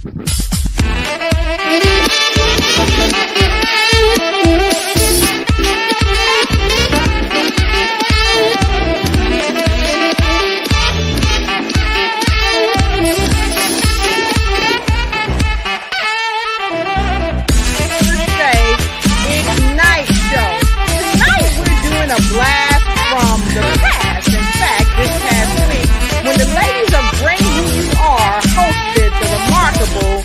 Ignites Show. Tonight we're doing a blast from the past. In fact, this past week, when the ladies of Bring Who You Are hosted the remarkable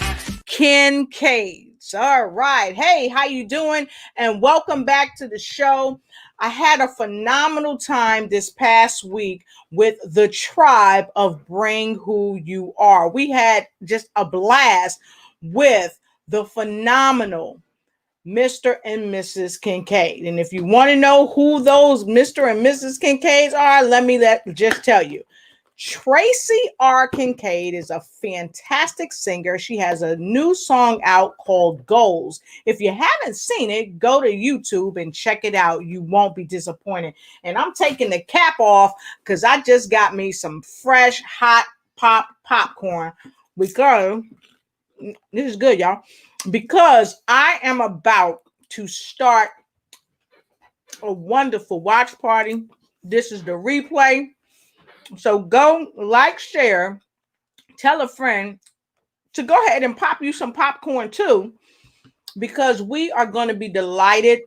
Kincaide. All right. Hey, how you doing? And welcome back to the show. I had a phenomenal time this past week with the tribe of Bring Who You Are. We had just a blast with the phenomenal Mr. and Mrs. Kincaide. And if you want to know who those Mr. and Mrs. Kincaides are, let me just tell you. Tracy R. Kincaide is a fantastic singer. She has a new song out called Goals. If you haven't seen it, go to YouTube and check it out. You won't be disappointed. And I'm taking the cap off because I just got me some fresh, hot popcorn. Because this is good, y'all. Because I am about to start a wonderful watch party. This is the replay. So go like, share, tell a friend to go ahead and pop you some popcorn too, because we are going to be delighted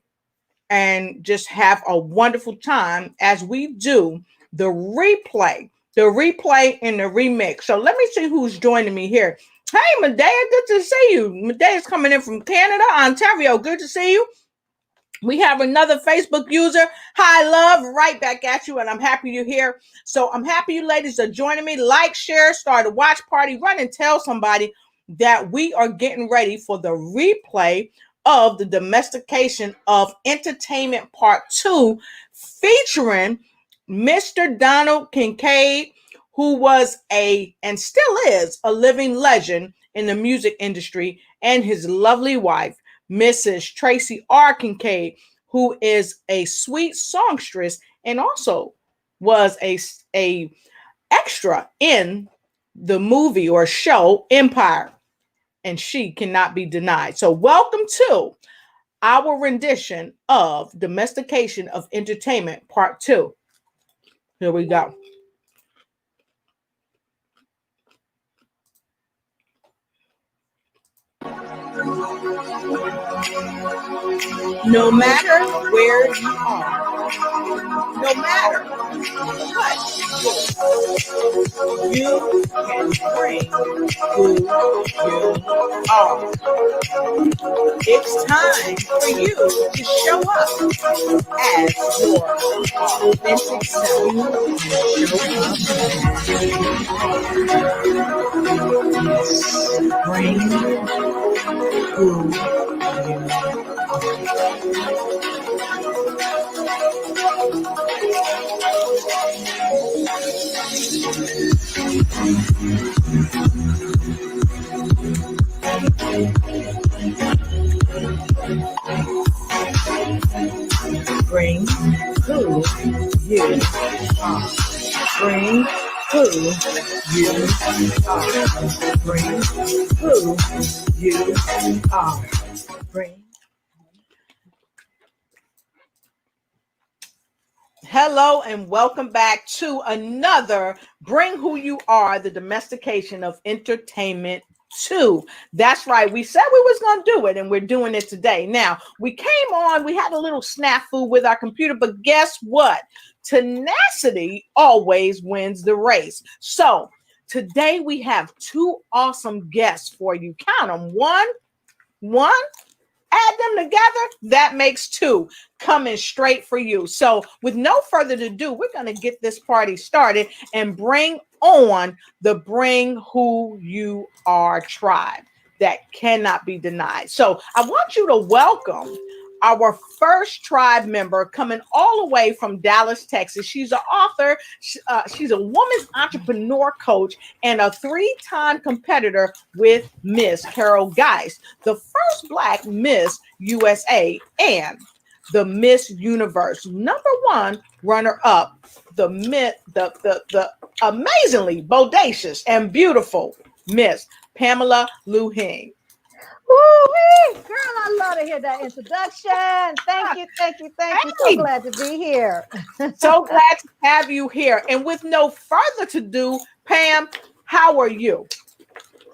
and just have a wonderful time as we do the replay and the remix. So let me see who's joining me here. Hey, Medea, good to see you. Medea's coming in from Canada, Ontario. Good to see you. We have another Facebook user. Hi, love, right back at you, and I'm happy you're here. So I'm happy you ladies are joining me. Like, share, start a watch party, run and tell somebody that we are getting ready for the replay of the Domestication of Entertainment Part 2, featuring Mr. Donald Kincaide, who was and still is a living legend in the music industry, and his lovely wife, Mrs. Tracy R. Kincaide, who is a sweet songstress and also was a extra in the movie or show Empire, and she cannot be denied. So welcome to our rendition of Domestication of Entertainment Part 2. Here we go. No matter where you are, no matter what you can bring who you are. It's time for you to show up as your authentic self. Bring who you are. Bring who you are. Bring who you are. Bring who you are. Bring. Hello and welcome back to another Bring Who You Are, the Domestication of Entertainment 2. That's right. We said we was going to do it, and we're doing it today. Now, we came on, we had a little snafu with our computer, but guess what? Tenacity always wins the race. So today we have two awesome guests for you. Count them. One. Add them together, that makes two coming straight for you. So with no further ado, we're going to get this party started and bring on the Bring Who You Are tribe that cannot be denied. So I want you to welcome our first tribe member coming all the way from Dallas, Texas. She's an author. She's a woman's entrepreneur coach and a three-time competitor with Miss Carol Geist, the first Black Miss USA and the Miss Universe #1 runner-up, the amazingly bodacious and beautiful Miss Pamela Lu Hing. Woo-wee! Girl, I love to hear that introduction. Thank you, thank you, thank you. So Hey. glad to be here. So glad to have you here. And with no further to do, Pam, how are you?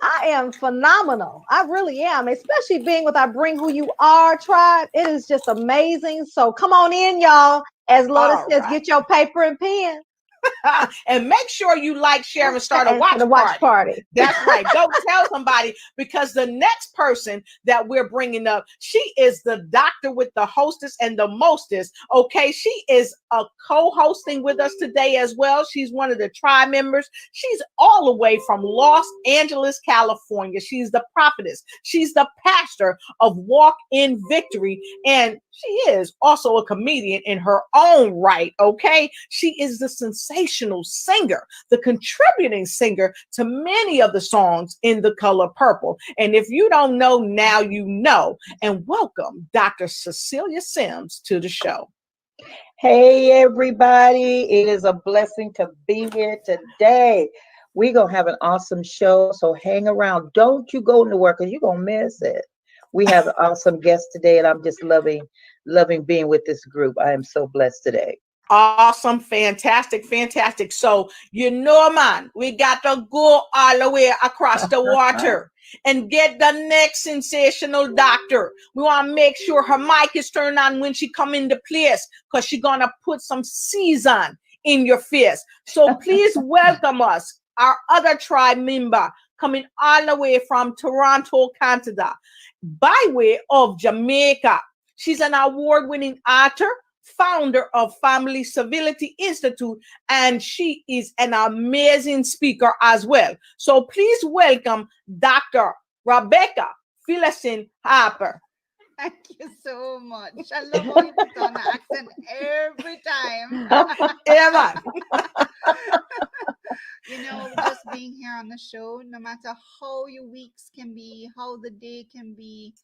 I am phenomenal. I really am, especially being with our Bring Who You Are tribe. It is just amazing. So come on in, y'all. As Lotus All says, right. get your paper and pen. And make sure you like, share, and start a And watch the watch party. That's right. Go tell somebody, because the next person that we're bringing up, she is the doctor with the hostess and the mostest. Okay, she is a co-hosting with us today as well. She's one of the tribe members. She's all the way from Los Angeles, California. She's the prophetess. She's the pastor of Walk in Victory, and she is also a comedian in her own right. Okay, she is the sensational singer, the contributing singer to many of the songs in The Color Purple. And if you don't know, now you know. And welcome Dr. Cecilia Sims to the show. Hey, everybody. It is a blessing to be here today. We're going to have an awesome show, so hang around. Don't you go nowhere because you're going to miss it. We have an awesome guest today, and I'm just loving being with this group. I am so blessed today. Awesome, fantastic. So, man, we got to go all the way across the water and get the next sensational doctor. We want to make sure her mic is turned on when she come into place, because she's going to put some season in your face. So please welcome us, our other tribe member, coming all the way from Toronto, Canada, by way of Jamaica. She's an award-winning author, founder of Family Civility Institute, and she is an amazing speaker as well. So please welcome Dr. Rebecca Phillison Harper. Thank you so much. I love how you put on the accent every time. Yeah, man. Just being here on the show, no matter how your weeks can be, how the day can be,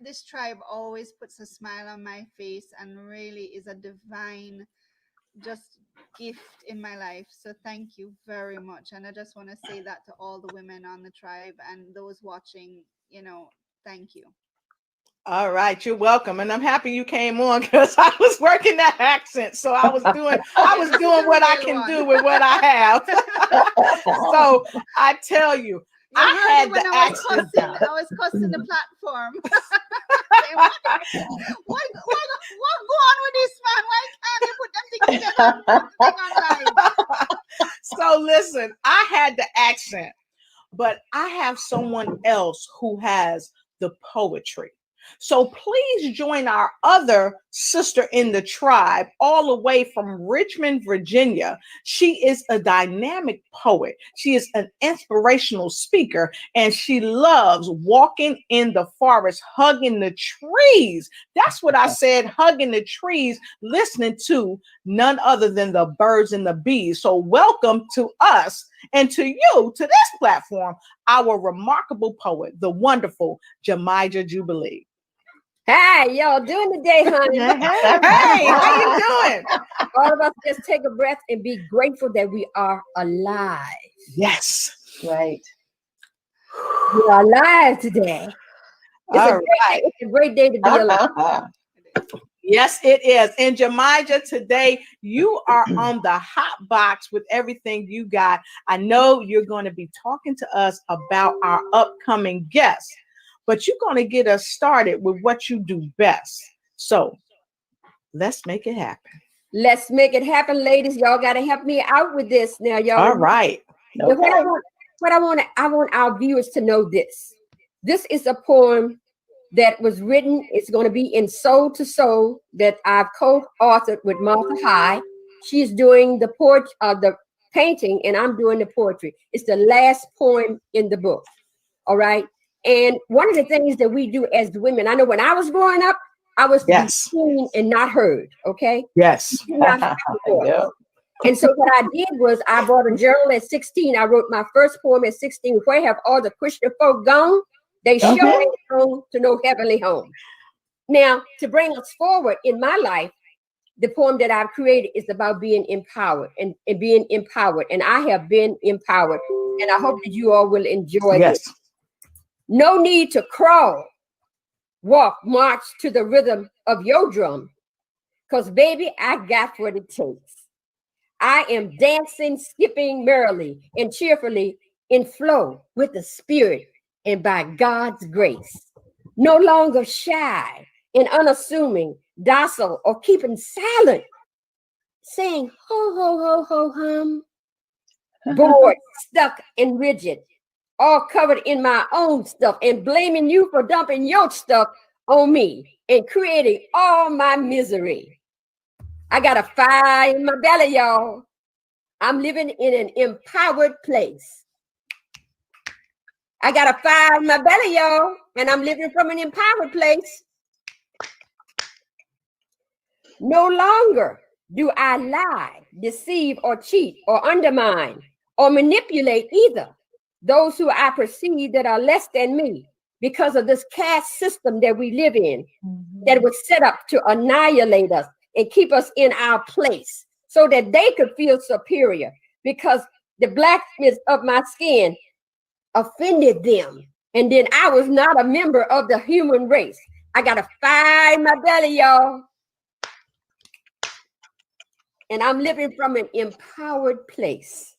this tribe always puts a smile on my face and really is a divine just gift in my life. So thank you very much. And I just want to say that to all the women on the tribe and those watching, thank you. All right, you're welcome, and I'm happy you came on, because I was working that accent, so I was doing what I can do with what I have. So I tell you, I had the accent. I was cussing the platform. What go on with this man? Why can't they put them together? So listen, I had the accent, but I have someone else who has the poetry. So please join our other sister in the tribe, all the way from Richmond, Virginia. She is a dynamic poet. She is an inspirational speaker, and she loves walking in the forest, hugging the trees. That's what I said, hugging the trees, listening to none other than the birds and the bees. So welcome to us and to you, to this platform, our remarkable poet, the wonderful Jamija Jubilee. Hey, y'all doing today, honey? Hey, how you doing? All of us just take a breath and be grateful that we are alive. Yes. Right. We are alive today. It's a great day to be alive. Yes, it is. And Jamija, today you are on the hot box with everything you got. I know you're going to be talking to us about our upcoming guests, but you're going to get us started with what you do best. So let's make it happen. Let's make it happen, ladies. Y'all got to help me out with this now, y'all. All right. Okay. I want our viewers to know this. This is a poem that was written. It's going to be in Soul to Soul that I've co-authored with Martha High. She's doing the painting, and I'm doing the poetry. It's the last poem in the book. All right. And one of the things that we do as the women, I know when I was growing up, I was seen and not heard. Okay. Yes. And so what I did was I bought a journal at 16. I wrote my first poem at 16. Where have all the Christian folk gone? They show ain't home to no heavenly home. Now, to bring us forward in my life, the poem that I've created is about being empowered and being empowered. And I have been empowered. And I hope that you all will enjoy this. No need to crawl, walk, march to the rhythm of your drum. Because, baby, I got what it takes. I am dancing, skipping merrily and cheerfully in flow with the spirit and by God's grace. No longer shy and unassuming, docile, or keeping silent, saying ho, ho, ho, ho, hum. Bored, stuck, and rigid, all covered in my own stuff and blaming you for dumping your stuff on me and creating all my misery. I got a fire in my belly, y'all. I'm living in an empowered place. I got a fire in my belly, y'all, and I'm living from an empowered place. No longer do I lie, deceive, or cheat, or undermine, or manipulate either those who I perceive that are less than me because of this caste system that we live in, that was set up to annihilate us and keep us in our place so that they could feel superior because the blackness of my skin offended them. And then I was not a member of the human race. I got a fire in my belly, y'all. And I'm living from an empowered place.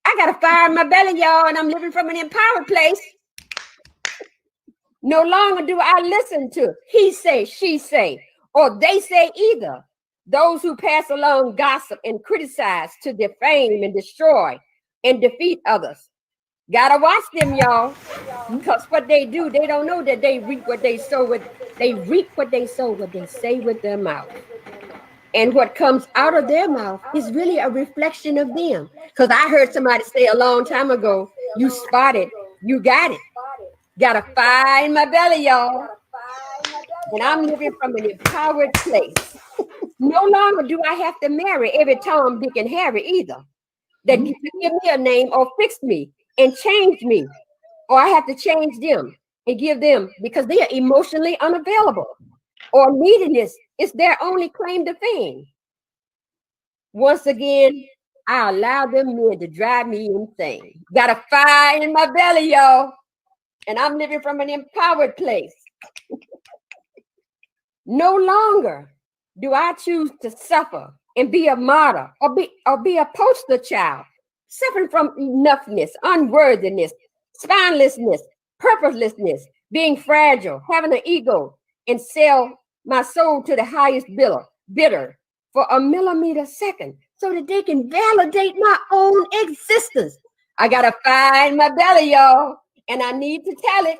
I got a fire in my belly, y'all, and I'm living from an empowered place. No longer do I listen to he say, she say, or they say either. Those who pass along gossip and criticize to defame and destroy and defeat others. Gotta watch them, y'all, because what they do, they don't know that they reap what they sow with. They reap what they sow, what they say with their mouth. And what comes out of their mouth is really a reflection of them. Because I heard somebody say a long time ago, you spotted, you got it. Got a fire in my belly, y'all. And I'm living from an empowered place. No longer do I have to marry every Tom, Dick, and Harry either. That give me a name or fix me and change me. Or I have to change them and give them because they are emotionally unavailable. Or neediness is their only claim to fame. Once again, I allow them men to drive me insane. Got a fire in my belly, y'all. And I'm living from an empowered place. No longer do I choose to suffer and be a martyr or be a poster child, suffering from enoughness, unworthiness, spinelessness, purposelessness, being fragile, having an ego, and sell my soul to the highest bidder for a millimeter second so that they can validate my own existence. I got a fire in my belly, y'all, and I need to tell it,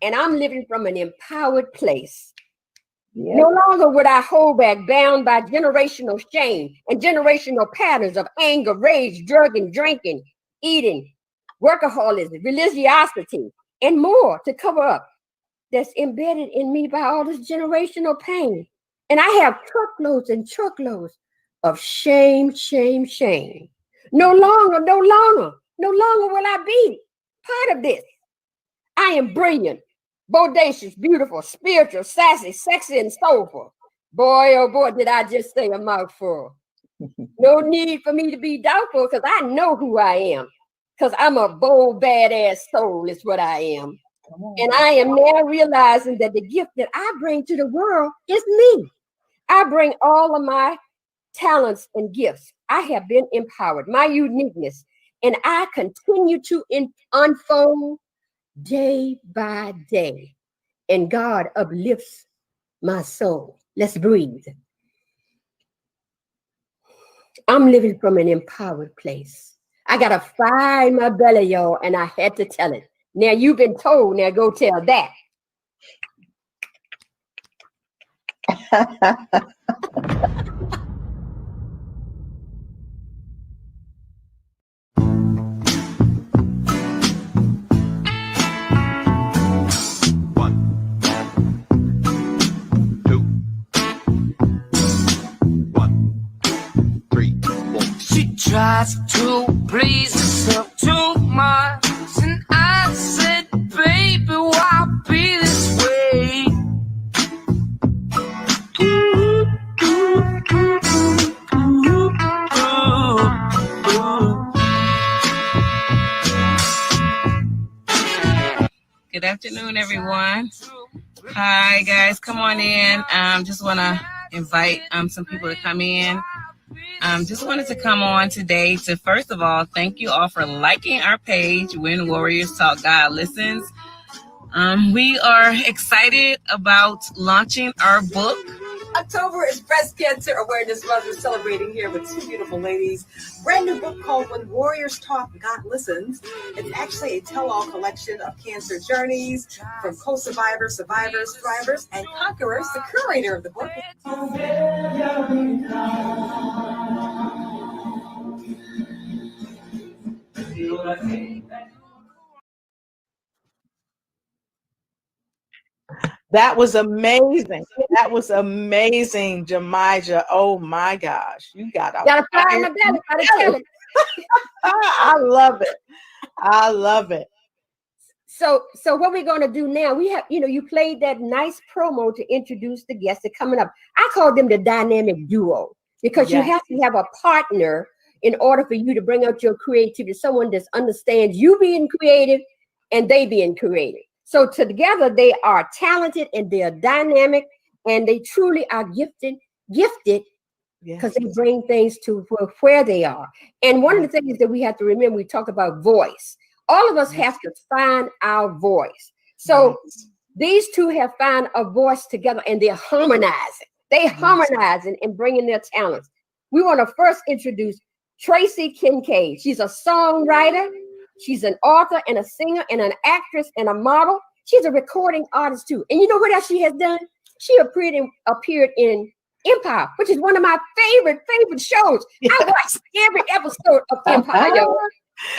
and I'm living from an empowered place. Yep. No longer would I hold back, bound by generational shame and generational patterns of anger, rage, drugging, drinking, eating, workaholism, religiosity, and more to cover up that's embedded in me by all this generational pain. And I have truckloads and truckloads of shame, shame, shame. No longer will I be part of this. I am brilliant, bodacious, beautiful, spiritual, sassy, sexy, and soulful. Boy, oh boy, did I just say a mouthful. No need for me to be doubtful because I know who I am. Because I'm a bold, badass soul is what I am. And I am now realizing that the gift that I bring to the world is me. I bring all of my talents and gifts. I have been empowered, my uniqueness, and I continue to unfold day by day. And God uplifts my soul. Let's breathe. I'm living from an empowered place. I got a fire in my belly, y'all, and I had to tell it. Now you've been told, now go tell that. Tries to please herself too much, and I said, baby, why be this way? Ooh, ooh. Good afternoon, everyone. Hi, guys. Come on in. Just want to invite some people to come in. Just wanted to come on today to, first of all, thank you all for liking our page, When Warriors Talk God Listens. We are excited about launching our book. October is Breast Cancer Awareness Month. We're celebrating here with two beautiful ladies. Brand new book called When Warriors Talk, God Listens. It's actually a tell-all collection of cancer journeys from co-survivors, survivors, thrivers, and conquerors. The curator of the book. That was amazing. That was amazing, Jamija. Oh my gosh. You got a fire in the belly. Gotta tell it. I love it. I love it. So what we're going to do now, we have, you played that nice promo to introduce the guests that are coming up. I call them the dynamic duo because you have to have a partner in order for you to bring out your creativity, someone that understands you being creative and they being creative. So together they are talented and they are dynamic and they truly are gifted because they bring things to where they are. And one of the things that we have to remember, we talk about voice. All of us have to find our voice. So these two have found a voice together and they're harmonizing. They're harmonizing and bringing their talents. We want to first introduce Tracy Kincaide. She's a songwriter. She's an author and a singer and an actress and a model. She's a recording artist too. And you know what else she has done? She appeared in Empire, which is one of my favorite shows. I watched every episode of Empire, y'all.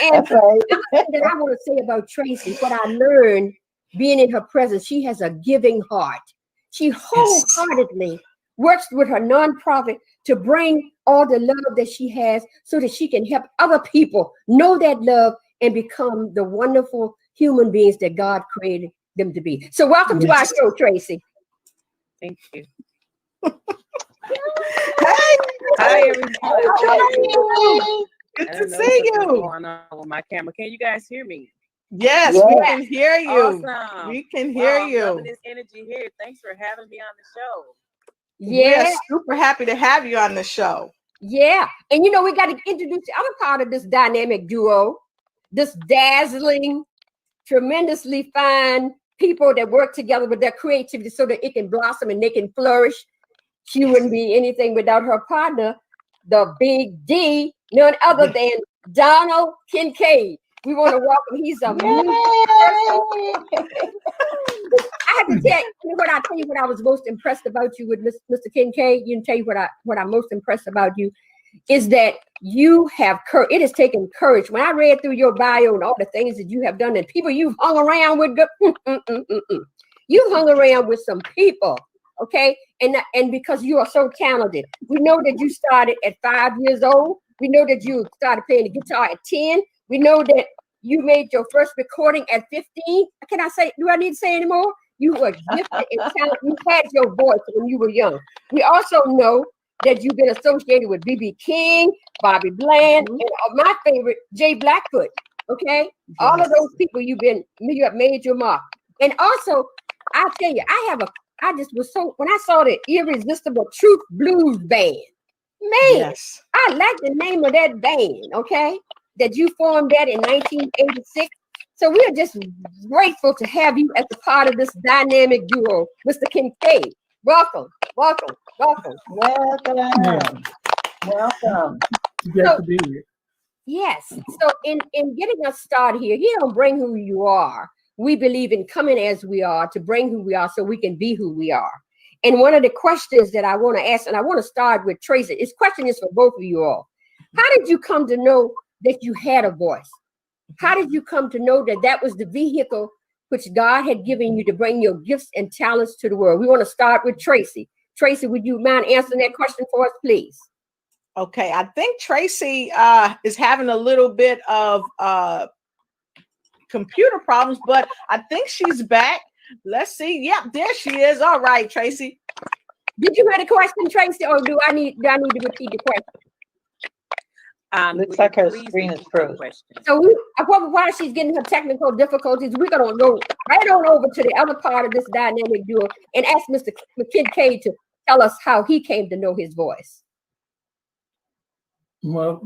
And the thing that I want to say about Tracy, what I learned being in her presence, she has a giving heart. She wholeheartedly works with her nonprofit to bring all the love that she has so that she can help other people know that love and become the wonderful human beings that God created them to be. So welcome to our show, Tracy. Thank you. Hi, everybody. Good to see you. Going on with my camera. Can you guys hear me? Yes, we can hear you. Awesome. We can hear you. Loving this energy here. Thanks for having me on the show. Yeah, we're super happy to have you on the show. Yeah, and we got to introduce the other part of this dynamic duo, this dazzling, tremendously fine people that work together with their creativity so that it can blossom and they can flourish. She wouldn't be anything without her partner, the big D, none other than Donald Kincaide. We want to welcome. He's a I have to tell you what I was most impressed about you with Mr. Kincaide. You can tell you what I'm most impressed about you is that you have courage. It has taken courage. When I read through your bio and all the things that you have done and people you've hung around with, you hung around with some people, okay? And because you are so talented, we know that you started at 5 years old. We know that you started playing the guitar at 10. We know that you made your first recording at 15. Can I say? Do I need to say anymore? You were gifted and talented. You had your voice when you were young. We also know that you've been associated with B.B. King, Bobby Bland, and my favorite, Jay Blackfoot. Okay, all of those people you have made your mark. And also, I tell you, I just was so when I saw the Irresistible Truth Blues Band. Man, I like the name of that band. Okay, that you formed that in 1986. So we are just grateful to have you as a part of this dynamic duo, Mr. Kincaide. Welcome. Good to be here. Yes. So in getting us started here, you don't bring who you are. We believe in coming as we are to bring who we are so we can be who we are. And one of the questions that I want to ask, and I want to start with Tracy, this question is for both of you all. How did you come to know that you had a voice? How did you come to know that that was the vehicle which God had given you to bring your gifts and talents to the world? We want to start with Tracy. Tracy, would you mind answering that question for us, please? Okay, I think Tracy is having a little bit of computer problems, but I think she's back. Let's see. Yep, there she is. All right, Tracy. Did you hear the question, Tracy, or do I need to repeat the question? Looks would like you her please screen is repeat the frozen. question? So while she's getting her technical difficulties, we're gonna go right on over to the other part of this dynamic duo and ask Mr. Kincaide to tell us how he came to know his voice. Well,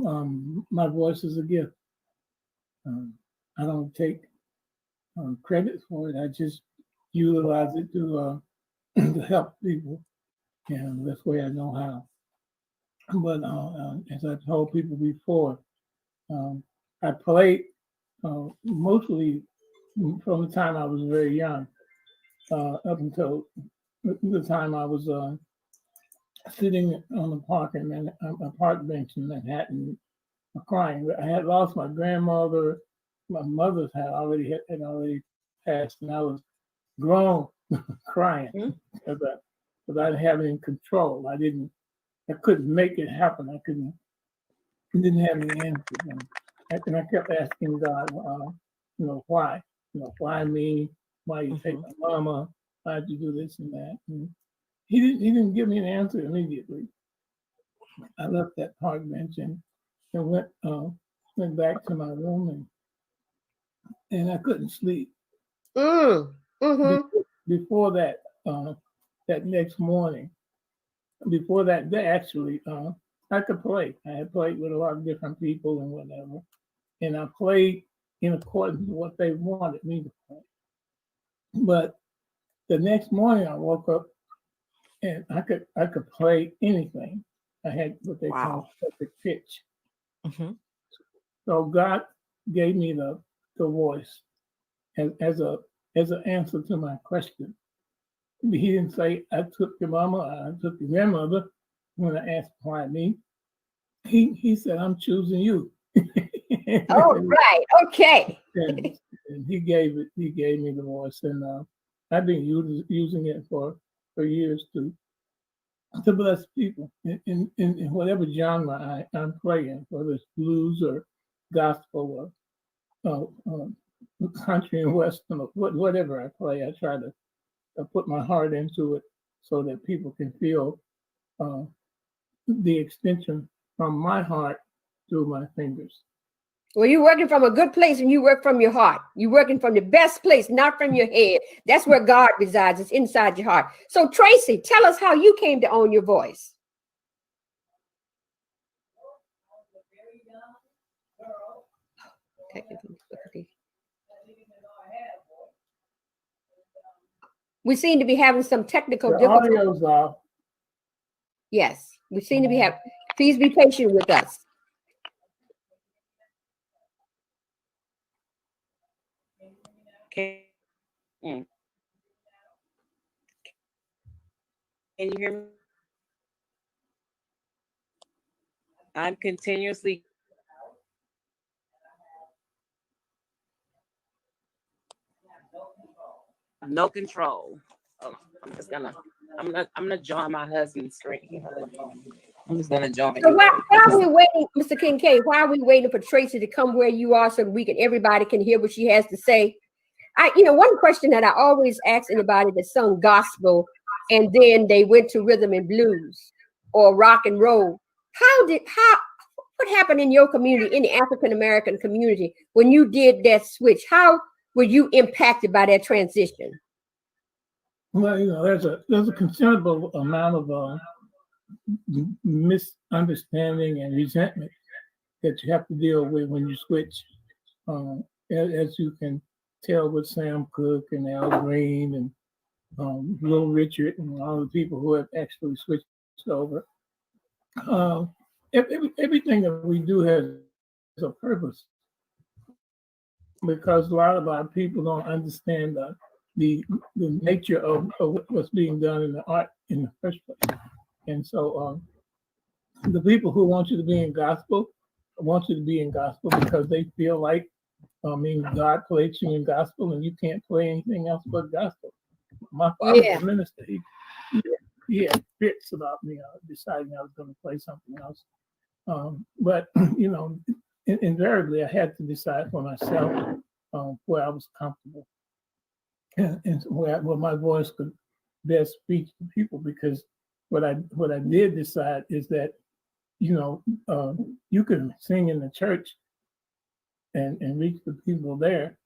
my voice is a gift. I don't take credit for it. I just utilize it to to help people, and that's the way I know how. But as I told people before, I played mostly from the time I was very young up until the time I was sitting on the park a park bench in Manhattan, crying. I had lost my grandmother. My mother's had already passed, and I was grown crying because I didn't have any control. I couldn't make it happen. Didn't have any answers. And I kept asking God, why? Why me? Why you take my mama? Why'd you do this and that? And he didn't give me an answer immediately. I left that park bench and went back to my room and I couldn't sleep. Before that, that next morning, before that, I could play. I had played with a lot of different people and whatever, and I played in accordance with what they wanted me to play. But the next morning, I woke up and I could play anything. I had what they call perfect pitch. So God gave me the voice as an answer to my question. He didn't say I took your mama, I took your grandmother when I asked why me. He said I'm choosing you. Oh, right, okay. and he gave me the voice, and I've been using it for years to bless people in whatever genre I'm playing, whether it's blues or gospel or country and western or whatever I play. I try to put my heart into it so that people can feel the extension from my heart through my fingers. Well, you're working from a good place and you work from your heart. You're working from the best place, not from your head. That's where God resides. It's inside your heart. So, Tracy, tell us how you came to own your voice. We seem to be having some technical difficulties. Audio's off. Yes, we seem to be having. Please be patient with us. Can you hear me? I'm continuously no control. Oh, I'm gonna join my husband's screen. I'm just gonna join. So while we're waiting, Mr. Kincaide, while we're waiting for Tracy to come where you are so everybody can hear what she has to say. One question that I always ask anybody that sung gospel and then they went to rhythm and blues or rock and roll. What happened in your community, in the African American community, when you did that switch? How were you impacted by that transition? Well, there's a considerable amount of misunderstanding and resentment that you have to deal with when you switch. As you can tell with Sam Cooke and Al Green and Little Richard and all the people who have actually switched over. Everything that we do has a purpose, because a lot of our people don't understand the nature of what's being done in the art in the first place. And so the people who want you to be in gospel want you to be in gospel because they feel like, God placed you in gospel and you can't play anything else but gospel. My father was a minister. He had fits about me deciding I was going to play something else. But invariably I had to decide for myself where I was comfortable and where my voice could best speak to people. Because what I did decide is that you can sing in the church and reach the people there,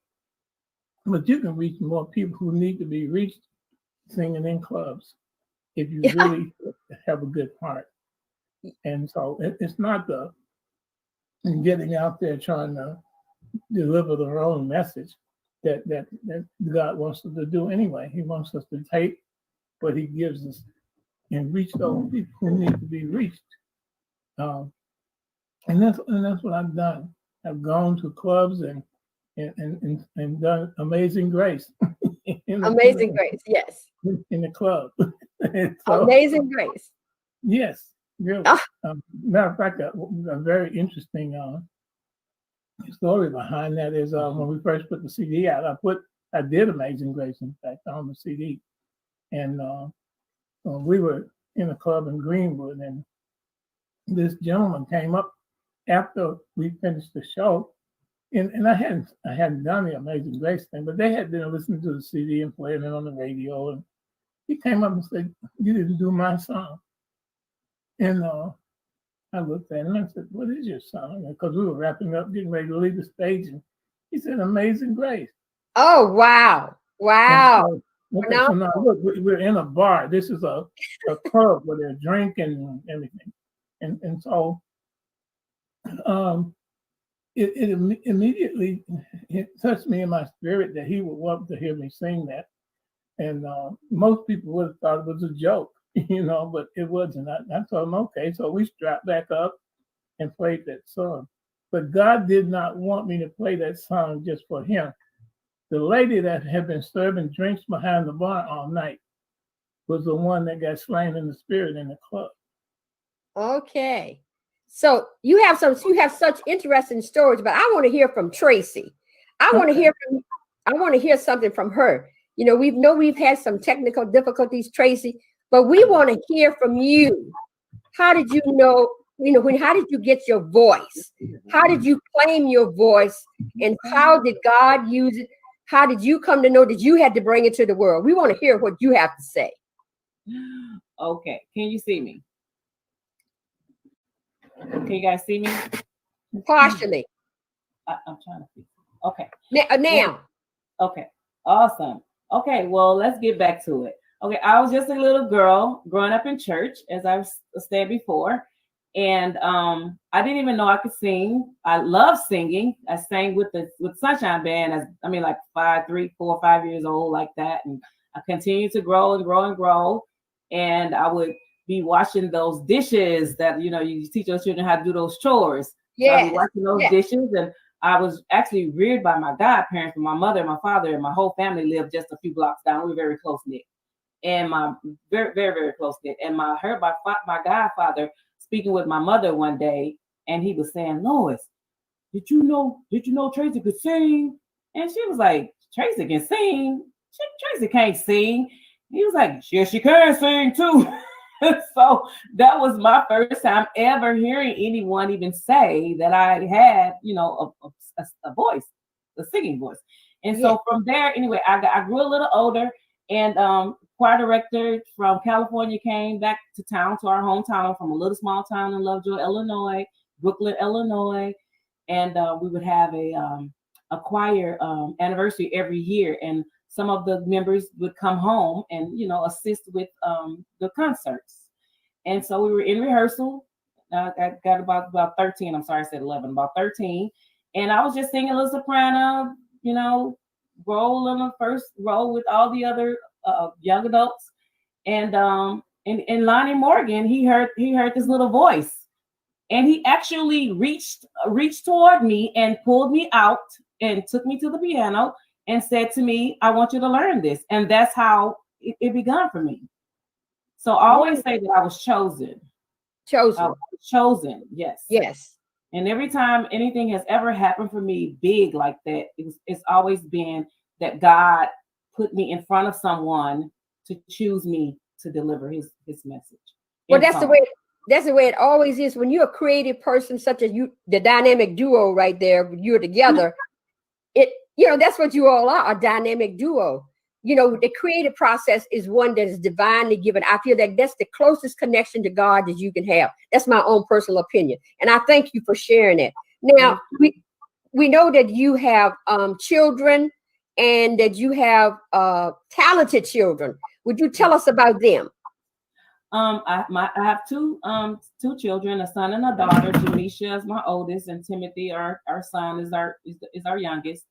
but you can reach more people who need to be reached singing in clubs if you really have a good heart. And so it's not the getting out there trying to deliver the wrong message that God wants us to do anyway. He wants us to take what he gives us and reach those people who need to be reached. And that's what I've done. I've gone to clubs and done Amazing Grace. Amazing Grace, yes. In the club. Amazing Grace. Yes, really. Matter of fact, a very interesting story behind that is when we first put the CD out, I did Amazing Grace, in fact, on the CD. And we were in a club in Greenwood, and this gentleman came up after we finished the show, and I hadn't done the Amazing Grace thing, but they had been listening to the CD and playing it on the radio, and he came up and said, "You didn't do my song." And I looked at him and I said, "What is your song?" Because we were wrapping up, getting ready to leave the stage, and he said, "Amazing Grace." Oh, wow. Wow. So now, look, we're in a bar. This is a club where they're drinking and everything. And so it immediately touched me in my spirit that he would want to hear me sing that. And most people would have thought it was a joke, but it wasn't. I told him, okay. So we strapped back up and played that song. But God did not want me to play that song just for him. The lady that had been serving drinks behind the bar all night was the one that got slain in the spirit in the club. Okay. So you have such interesting stories, but I want to hear from Tracy. I want to hear something from her. We've had some technical difficulties, Tracy, but we want to hear from you. How did you know, how did you get your voice? How did you claim your voice? And how did God use it? How did you come to know that you had to bring it to the world? We want to hear what you have to say. Okay. Can you see me? Can you guys see me? Partially. I'm trying to see. Okay. Now. Okay. Awesome. Okay. Well, let's get back to it. Okay. I was just a little girl growing up in church, as I've said before. And I didn't even know I could sing. I love singing. I sang with Sunshine Band like 3, 4, 5 years old, like that. And I continued to grow and grow and grow. And I would be washing those dishes that, you teach your children how to do those chores. Yeah. So I'd be washing those dishes. And I was actually reared by my godparents, my mother and my father, and my whole family lived just a few blocks down. We were very close knit. And my very, very, very close knit. And I heard my godfather speaking with my mother one day, and he was saying, "Lois, did you know Tracy could sing?" And she was like, "Tracy can sing? Tracy can't sing." He was like, "Yeah, she can sing too." So that was my first time ever hearing anyone even say that I had, a voice, a singing voice. And so from there, anyway, I grew a little older, and choir director from California came back to town, to our hometown. I'm from a little small town in Lovejoy, Illinois, Brooklyn, Illinois. And we would have a choir anniversary every year. And some of the members would come home and, assist with the concerts. And so we were in rehearsal. I got about 13. I'm sorry, I said 11, about 13. And I was just singing a little soprano, role in the first row with all the other young adults. And Lonnie Morgan, he heard this little voice, and he actually reached toward me and pulled me out and took me to the piano and said to me, "I want you to learn this." And that's how it began for me. So I always say that I was chosen. Chosen, yes. Yes. And every time anything has ever happened for me big like that, it's always been that God put me in front of someone to choose me to deliver his message. Well, that's the way it always is when you're a creative person, such as you, the dynamic duo right there, you're together. That's what you all are, a dynamic duo. you know, the creative process is one that is divinely given. I feel that that's the closest connection to God that you can have. That's my own personal opinion. And I thank you for sharing that. Now, we know that you have children and that you have talented children. Would you tell us about them? I have two children, a son and a daughter. Jamisha is my oldest, and Timothy, our son, is our youngest.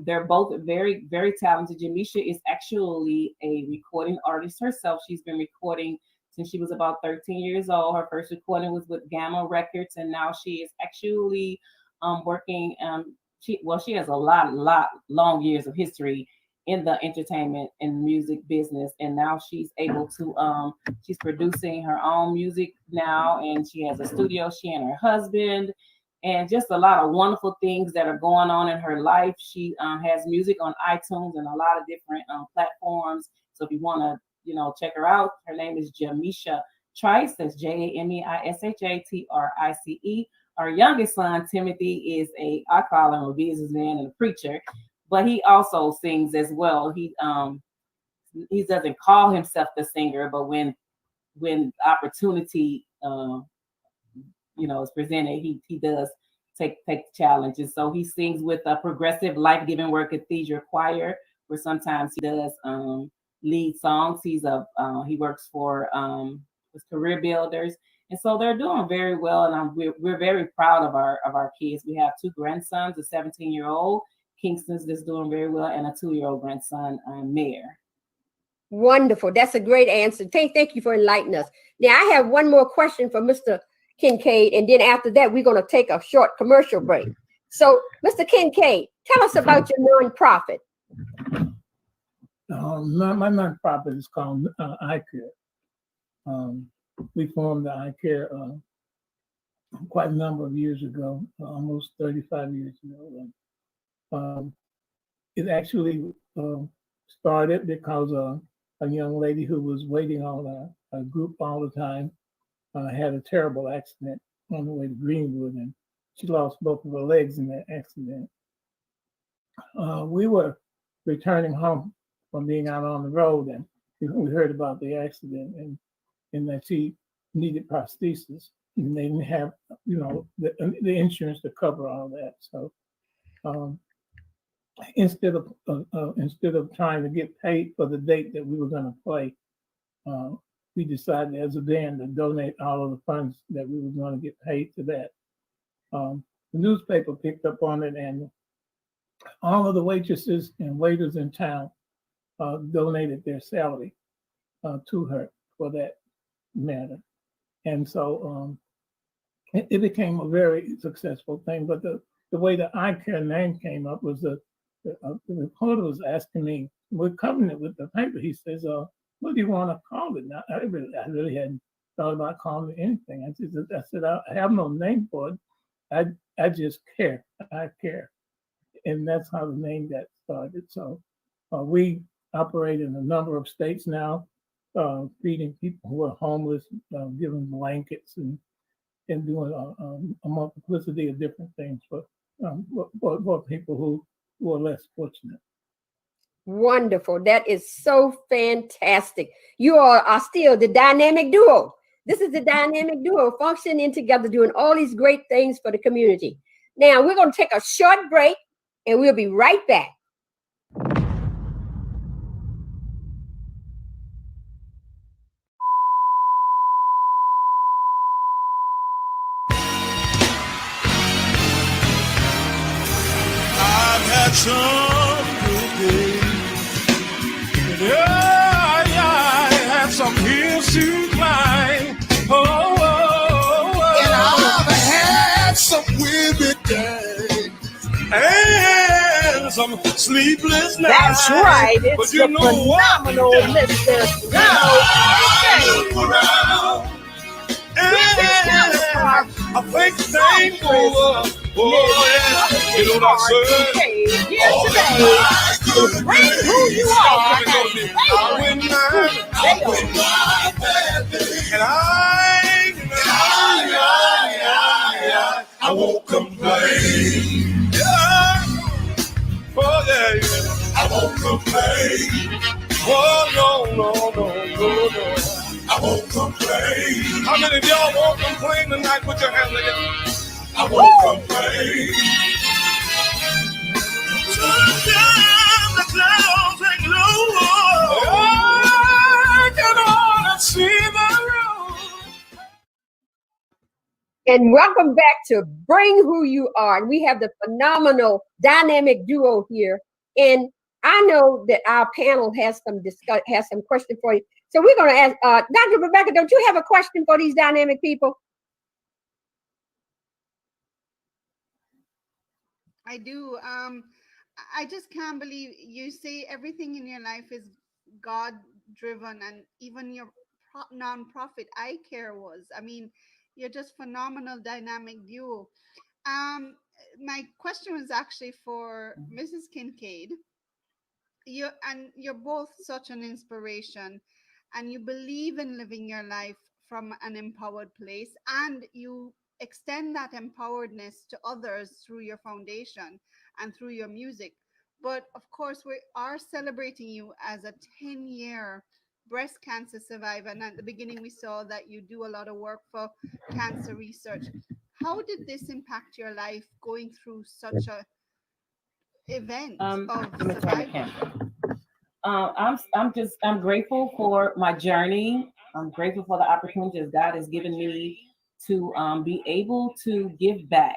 They're both very, very talented. Jamisha is actually a recording artist herself. She's been recording since she was about 13 years old. Her first recording was with Gamma Records, and now she is actually working. She has a long years of history in the entertainment and music business, and now she's able to she's producing her own music now, and she has a studio, she and her husband, and just a lot of wonderful things that are going on in her life. She has music on iTunes and a lot of different platforms. So if you want to, you know, check her out, her name is Jamisha Trice. That's JAMEISHATRICE. Our youngest son, Timothy, is I call him a businessman and a preacher, but he also sings as well. He doesn't call himself the singer, but when opportunity is presented, he does take challenges. So he sings with a progressive life-giving word cathedral choir, where sometimes he does lead songs. He works for with Career Builders, and so they're doing very well. And we're very proud of our kids. We have two grandsons, a 17-year-old Kingston's that's doing very well, and a 2-year-old grandson, Mayor. Wonderful. That's a great answer. Thank you for enlightening us. Now I have one more question for Mr. Kincaide, and then after that, we're going to take a short commercial break. So, Mr. Kincaide, tell us about your nonprofit. My nonprofit is called iCare. We formed the iCare quite a number of years ago, almost 35 years ago. It actually started because a young lady who was waiting on a group all the time had a terrible accident on the way to Greenwood, and she lost both of her legs in that accident. We were returning home from being out on the road, and we heard about the accident and that she needed prosthesis, and they didn't have, the insurance to cover all that. So instead of trying to get paid for the date that we were going to play, we decided as a band to donate all of the funds that we were going to get paid to that. The newspaper picked up on it, and all of the waitresses and waiters in town donated their salary to her for that matter. And so it became a very successful thing. But the way the iCare name came up was the reporter was asking me, we're covering it with the paper. He says, what do you want to call it? Now, I really hadn't thought about calling it anything. I said, I have no name for it. I just care. I care. And that's how the name got started. So we operate in a number of states now, feeding people who are homeless, giving blankets and doing a multiplicity of different things for people who are less fortunate. Wonderful. That is so fantastic. You are still the dynamic duo. This is the dynamic duo functioning together, doing all these great things for the community. Now we're going to take a short break and we'll be right back. I've had some good days. Yeah, I had some hills to climb. And I've had some weary days and some sleepless nights. That's right. It's but you the know phenomenal what? Mr. I think thankful. Oh, yeah. You know what I said? Here today to bring who you are. And I won't complain. Yeah. Oh, yeah. I won't complain. complain. Oh, no, no, no, no, no. I won't complain. How many of y'all won't complain tonight? Put your hand together. I won't complain. Sometimes the clouds hang low. I can only see the road. And welcome back to Bring Who You Are. And we have the phenomenal dynamic duo here. And I know that our panel has some question for you. So we're going to ask Dr. Rebecca, don't you have a question for these dynamic people? I do. I just can't believe you say everything in your life is God driven, and even your non-profit I Care was. I mean, you're just phenomenal dynamic duo. Um, my question was actually for Mrs. Kincaide. You're both such an inspiration, and you believe in living your life from an empowered place, and you extend that empoweredness to others through your foundation and through your music. But of course, we are celebrating you as a 10-year breast cancer survivor, and at the beginning we saw that you do a lot of work for cancer research. How did this impact your life, going through such a event of Let me turn the survival? camera. I'm grateful for my journey. I'm grateful for the opportunities God has given me to be able to give back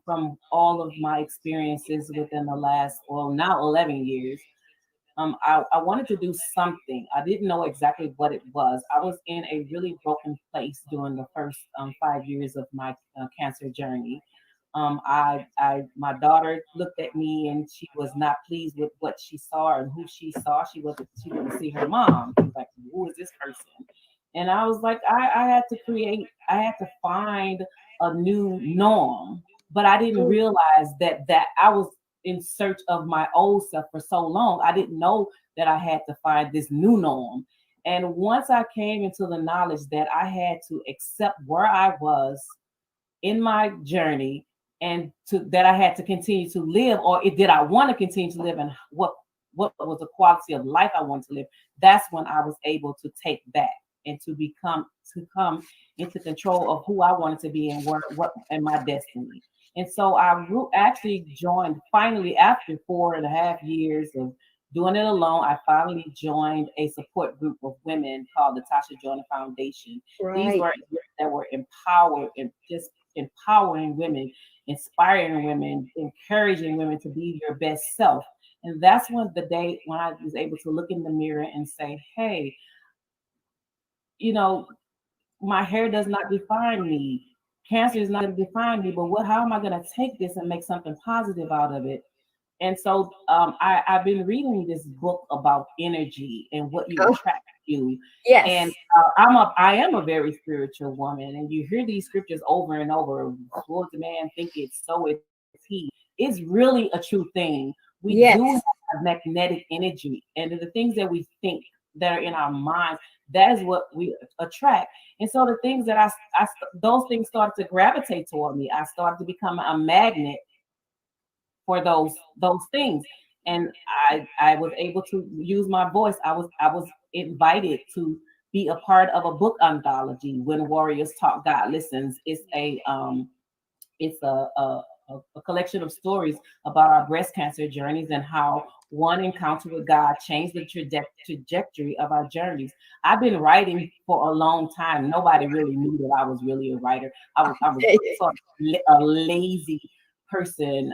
from all of my experiences within the last, well, now 11 years. I wanted to do something. I didn't know exactly what it was. I was in a really broken place during the first 5 years of my cancer journey. My daughter looked at me and she was not pleased with what she saw and who she saw. She didn't see her mom. She was like, who is this person? And I was like, I had to find a new norm, but I didn't realize that I was in search of my old self for so long. I didn't know that I had to find this new norm. And once I came into the knowledge that I had to accept where I was in my journey, and that I had to continue to live, or did I want to continue to live, and what was the quality of life I wanted to live, that's when I was able to take back and to come into control of who I wanted to be and what and my destiny. And so I actually joined, finally, after 4.5 years of doing it alone, I finally joined a support group of women called the Tasha Joyner Foundation. Right. These were that were empowered and just empowering women, inspiring women, encouraging women to be your best self. And that's when the day when I was able to look in the mirror and say, hey, my hair does not define me. Cancer is not going to define me, but how am I going to take this and make something positive out of it? And so I've been reading this book about energy and what you attract to. Yes. And I am a very spiritual woman, and you hear these scriptures over and over. What the man think it's, so it's he. It's really a true thing. We do have magnetic energy, and the things that we think that are in our minds, that is what we attract. And so the things that those things started to gravitate toward me. I started to become a magnet for those things. And I was able to use my voice. I was invited to be a part of a book anthology, When Warriors Talk, God Listens. It's a collection of stories about our breast cancer journeys and how one encounter with God changed the trajectory of our journeys. I've been writing for a long time. Nobody really knew that I was really a writer. I was sort of a lazy person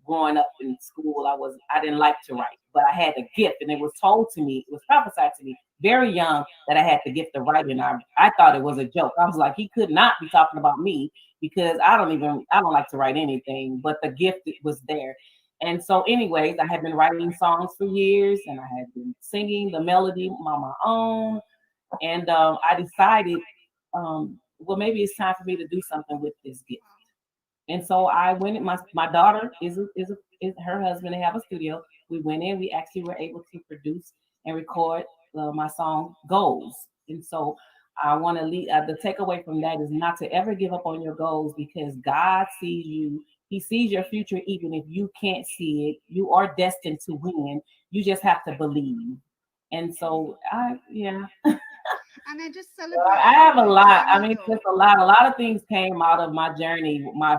growing up in school. I didn't like to write, but I had a gift, and it was told to me, it was prophesied to me very young that I had the gift of writing. I thought it was a joke. I was like, he could not be talking about me, because I don't like to write anything, but the gift was there. And so anyways, I had been writing songs for years, and I had been singing the melody on my own. And I decided, well, maybe it's time for me to do something with this gift. And so I went. My daughter is her husband. They have a studio. We went in. We actually were able to produce and record my song "Goals." And so I want to lead. The takeaway from that is not to ever give up on your goals, because God sees you He sees your future even if you can't see it. You are destined to win. You just have to believe. And so And I just well, celebrate I have a every lot. I journey, mean, though. just a lot. A lot of things came out of my journey. My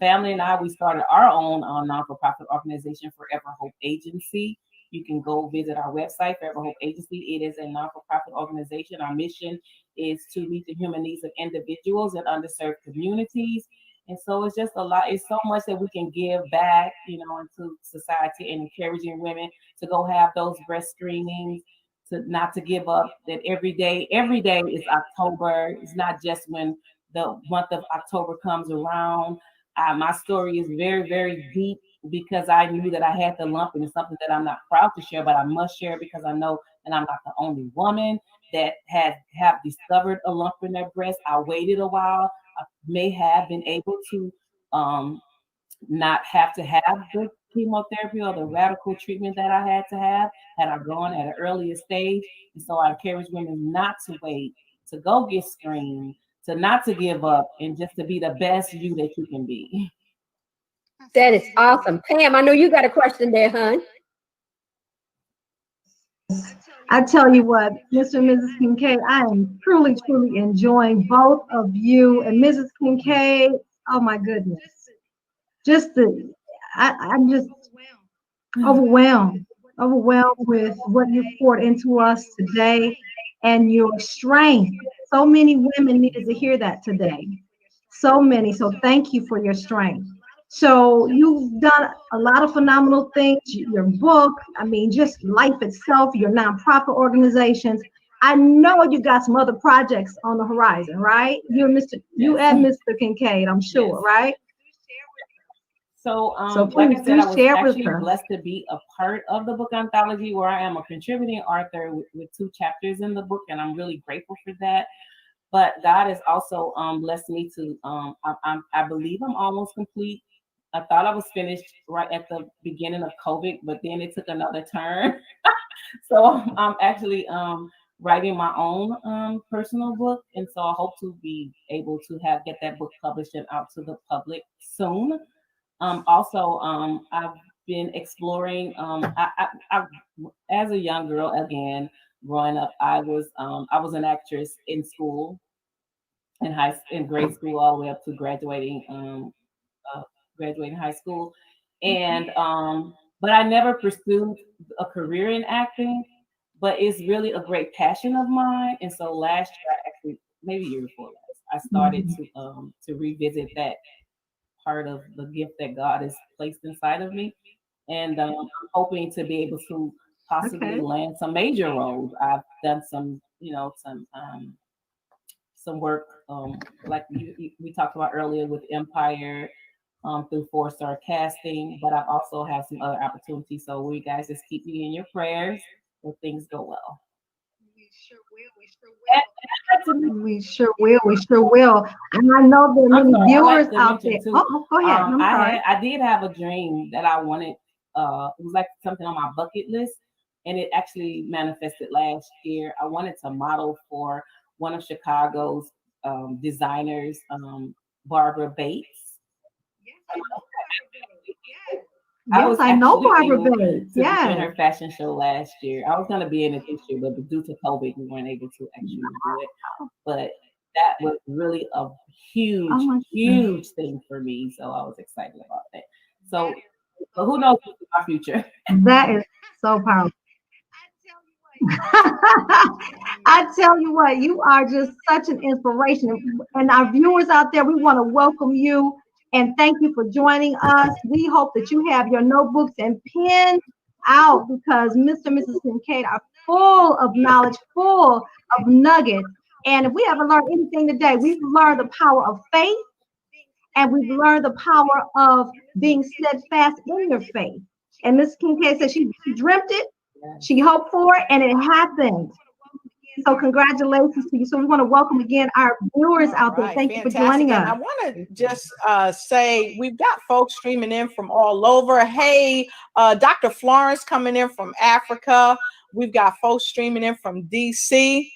family and I, we started our own non-for-profit organization, Forever Hope Agency. You can go visit our website, Forever Hope Agency. It is a non-for-profit organization. Our mission is to meet the human needs of individuals in underserved communities. And so it's just a lot. It's so much that we can give back, into society, and encouraging women to go have those breast screenings, to not to give up, that every day is October. It's not just when the month of October comes around. My story is very, very deep because I knew that I had the lump, and it's something that I'm not proud to share, but I must share because I know that I'm not the only woman that have discovered a lump in their breast. I waited a while. I may have been able to not have to have the chemotherapy or the radical treatment that I had to have had I gone at an earlier stage. And so I encourage women not to wait, to go get screened, to not to give up, and just to be the best you that you can be. That is awesome. Pam, I know you got a question there, hon. I tell you what, Mr. and Mrs. Kincaide, I am truly, truly enjoying both of you and Mrs. Kincaide. Oh my goodness. I'm just overwhelmed with what you poured into us today and your strength. So many women needed to hear that today. So many. So thank you for your strength. So you've done a lot of phenomenal things, your book, I mean, just life itself, your nonprofit organizations. I know you got some other projects on the horizon, right? You and Mr. Kincaide, I'm sure, right? So, please, like I said, I was share with actually us. blessed to be a part of the book anthology, where I am a contributing author with 2 chapters in the book, and I'm really grateful for that. But God has also blessed me to, I believe I'm almost complete. I thought I was finished right at the beginning of COVID, but then it took another turn. So I'm actually writing my own personal book, and so I hope to be able to get that book published and out to the public soon. Also, I've been exploring. I, as a young girl, again, growing up, I was an actress in school, in grade school, all the way up to graduating high school, and but I never pursued a career in acting. But it's really a great passion of mine, and so last year, actually, maybe year before last, I started to revisit that part of the gift that God has placed inside of me, and I'm hoping to be able to possibly land some major roles. I've done some work like we talked about earlier with Empire, through 4-star casting, but I've also had some other opportunities. So you guys just keep me in your prayers if things go well. We sure will. And I know there are many viewers out there. Go ahead. I did have a dream that I wanted. It was like something on my bucket list, and it actually manifested last year. I wanted to model for one of Chicago's designers, Barbara Bates. I know Barbara Bates. Yeah, in her fashion show last year. I was going to be in it this year, but due to COVID, we weren't able to actually do it. But that was really a huge thing for me. So I was excited about that. So who knows what's in my future? That is so powerful. I tell you what, you are just such an inspiration. And our viewers out there, we want to welcome you and thank you for joining us. We hope that you have your notebooks and pens out, because Mr. and Mrs. Kincaide are full of knowledge, full of nuggets. And if we haven't learned anything today, we've learned the power of faith, and we've learned the power of being steadfast in your faith. And Mrs. Kincaide said she dreamt it, she hoped for it, and it happened. So congratulations to you. So we want to welcome again our viewers out there. Thank you for joining us. And I want to just say we've got folks streaming in from all over. Hey, Dr. Florence coming in from Africa. We've got folks streaming in from DC.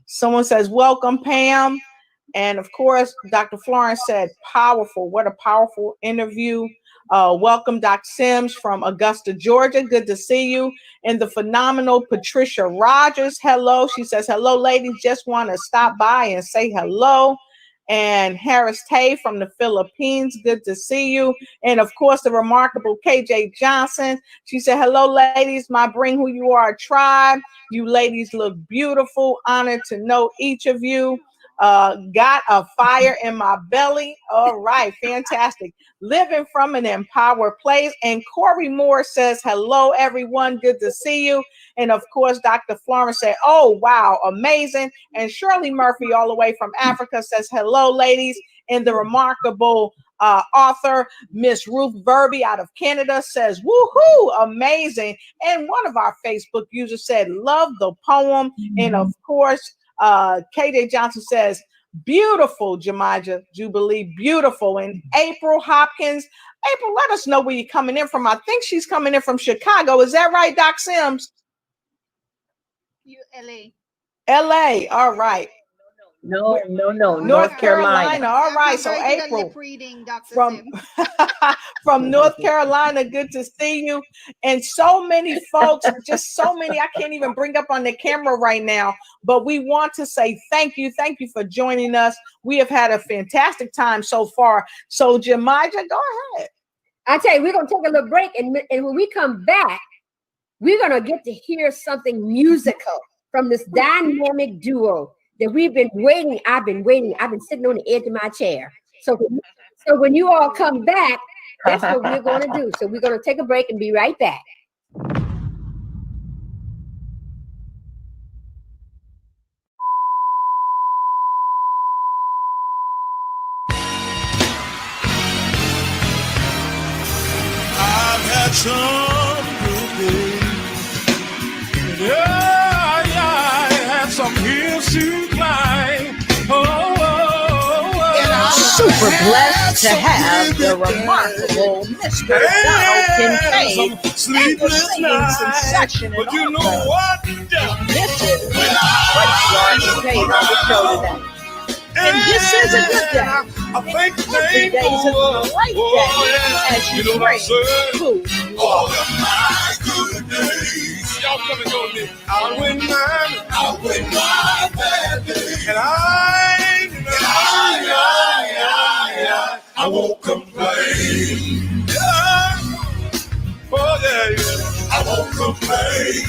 Someone says, welcome, Pam. And of course, Dr. Florence said, powerful. What a powerful interview. Welcome, Dr. Sims from Augusta, Georgia. Good to see you. And the phenomenal Patricia Rogers. Hello. She says, hello, ladies. Just want to stop by and say hello. And Harris Tay from the Philippines. Good to see you. And of course, the remarkable KJ Johnson. She said, hello, ladies. My Bring Who You Are tribe. You ladies look beautiful. Honored to know each of you. Got a fire in my belly. All right. Fantastic. Living from an empowered place. And Corey Moore says, hello, everyone. Good to see you. And of course, Dr. Florence said, oh, wow, amazing. And Shirley Murphy, all the way from Africa, says, hello, ladies. And the remarkable author, Miss Ruth Verby out of Canada, says, woohoo, amazing. And one of our Facebook users said, love the poem. And of course, KJ Johnson says, beautiful, Jemija Jubilee, beautiful. And April Hopkins, April, let us know where you're coming in from. I think she's coming in from Chicago. Is that right, Doc Sims? LA. LA, all right. No, North Carolina. All right. So April from North Carolina, good to see you. And so many folks, just so many, I can't even bring up on the camera right now, but we want to say thank you. Thank you for joining us. We have had a fantastic time so far. So Jemija, go ahead. I tell you, we're going to take a little break. And when we come back, we're going to get to hear something musical from this dynamic duo that we've been waiting. I've been waiting. I've been sitting on the edge of my chair. So when you all come back, that's what we're going to do. So we're going to take a break and be right back. I've had some good days. Yeah, I had some hills to climb. Super blessed to have the remarkable Mr. Donald Kincaide and the singing sensation and but you know what? This is what Florence Kincaide on the show today. And this is a good day. I think Every day is a great day as you pray who you all are. of my good days. Y'all come and go with me. I'll win my bad days. And I won't complain. Yeah. Oh, yeah. I won't complain.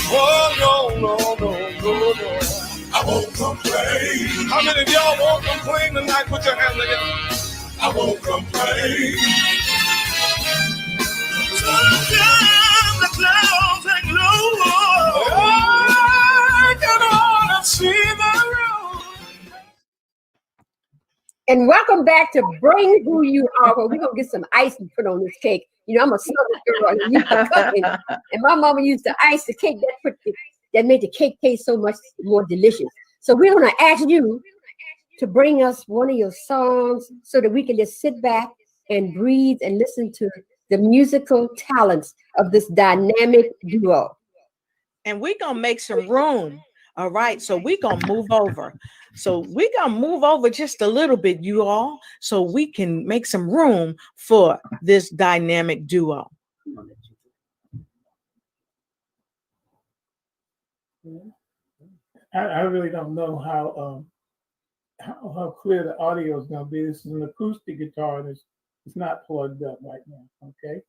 Oh, no. I won't complain. How many of y'all won't complain tonight? Put your hand together. I won't complain. Sometimes the clouds hang low. I can only see the road. And welcome back to Bring Who You Are, where we're going to get some ice and put on this cake. You know, I'm a Southern girl and used to cooking. And my mama used to ice the cake that made the cake taste so much more delicious. So we're going to ask you to bring us one of your songs so that we can just sit back and breathe and listen to the musical talents of this dynamic duo. And we're going to make some room. All right. So we're going to move over. So we're going to move over just a little bit, you all, so we can make some room for this dynamic duo. I really don't know how clear the audio is going to be. This is an acoustic guitar and it's not plugged up right now. Okay.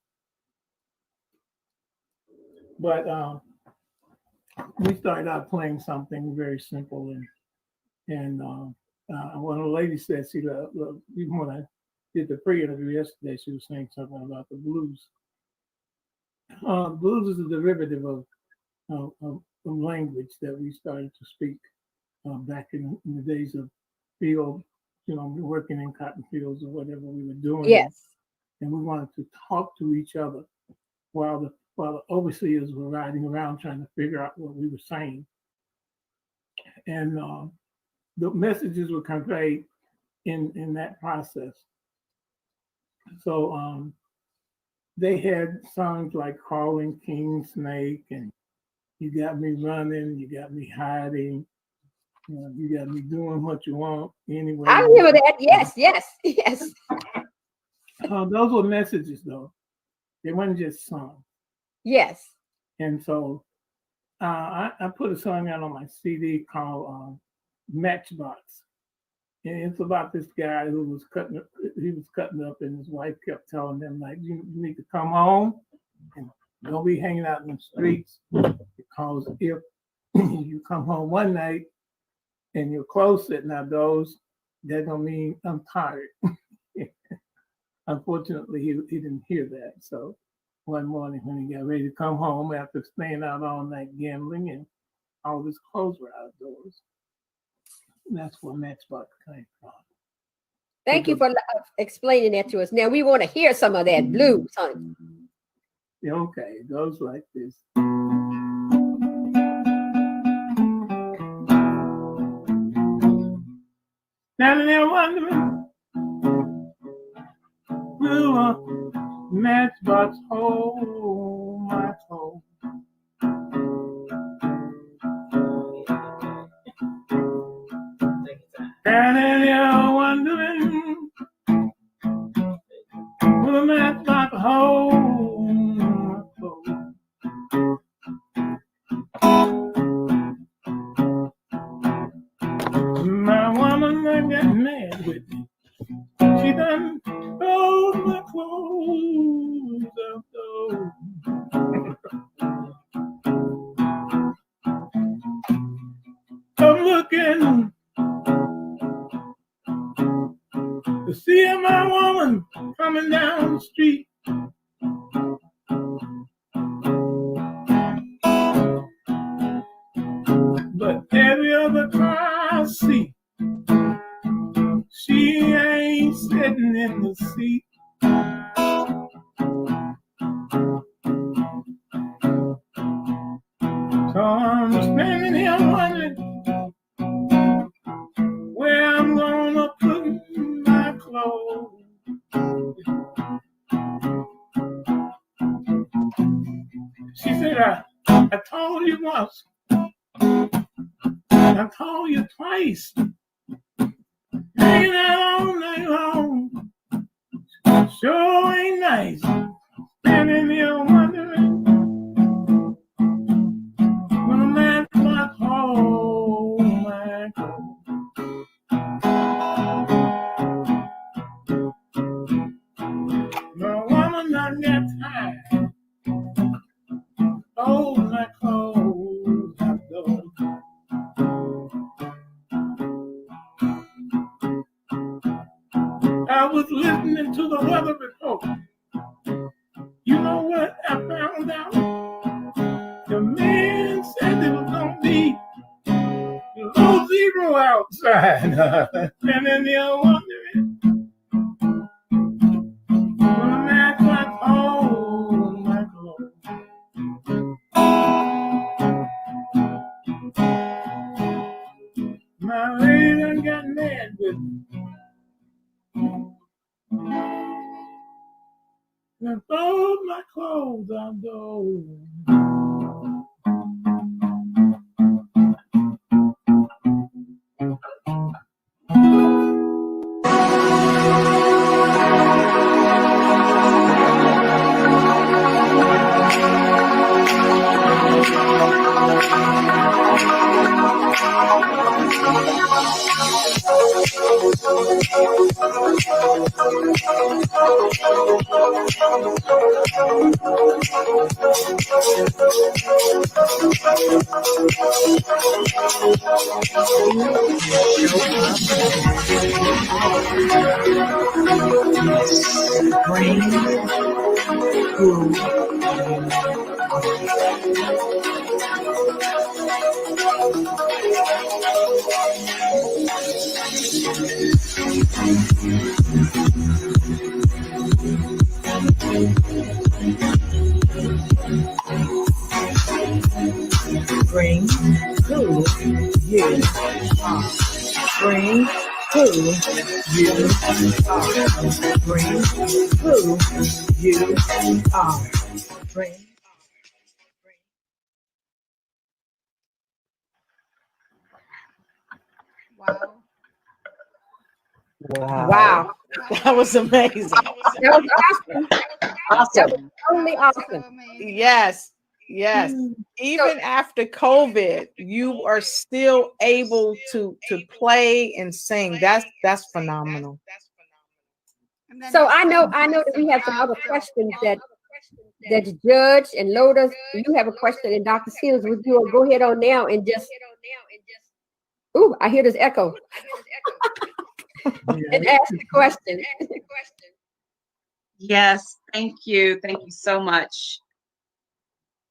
But we started out playing something very simple and one of the ladies said, see, even when I did the pre-interview yesterday, she was saying something about the blues. Blues is a derivative of language that we started to speak back in the days of field, working in cotton fields or whatever we were doing. Yes. And we wanted to talk to each other while the overseers were riding around trying to figure out what we were saying. And the messages were conveyed in that process. So they had songs like Crawling King Snake and You Got Me Running, You Got Me Hiding. You got me doing what you want anyway. I remember that. Yes, yes, yes. Those were messages, though. They weren't just songs. Yes. And so I put a song out on my CD called Matchbox. And it's about this guy who was cutting up, and his wife kept telling him, like, you need to come home and don't be hanging out in the streets, because if you come home one night and your clothes sitting outdoors, that don't mean I'm tired. Unfortunately, he didn't hear that. So one morning when he got ready to come home after staying out all night gambling, and all of his clothes were outdoors. And that's where Matchbox came from. Thank you for explaining that to us. Now we want to hear some of that blues, honey. Okay, it goes like this. Now they're wondering, will a matchbox hold my clothes? And then you're wondering, will a matchbox hold my clothes? My woman done got mad with me. She done rolled my clothes out though. I'm looking to see my woman coming down the street. But every other car I see, she ain't sitting in the seat. So I'm standing here wondering where I'm gonna put my clothes. She said, I told you once, I told you twice, hanging out all night long, sure ain't nice. Standing here wondering, when a man clock hold my clothes. My woman done got tired, hold my clothes outdoors. I was listening to the weather report. You know what I found out? The man said it was gonna be below zero outside. And then you're wondering, when a man like, oh my God. My lady done got mad with me. And throw my clothes outdoors. Bring who you are. Bring who you are. Bring who you are. Bring. Wow. Wow. That was amazing. That was awesome. That Awesome. was totally awesome. So amazing. Yes. Yes. Even after COVID, you are still able to play and sing. That's phenomenal. And then So this I know question that we have some other after questions all that Judge and Lotus, you have a question, and Dr. Seals, would you go ahead on now and just, ooh, I hear this echo, and ask the question. Yes, thank you. Thank you so much.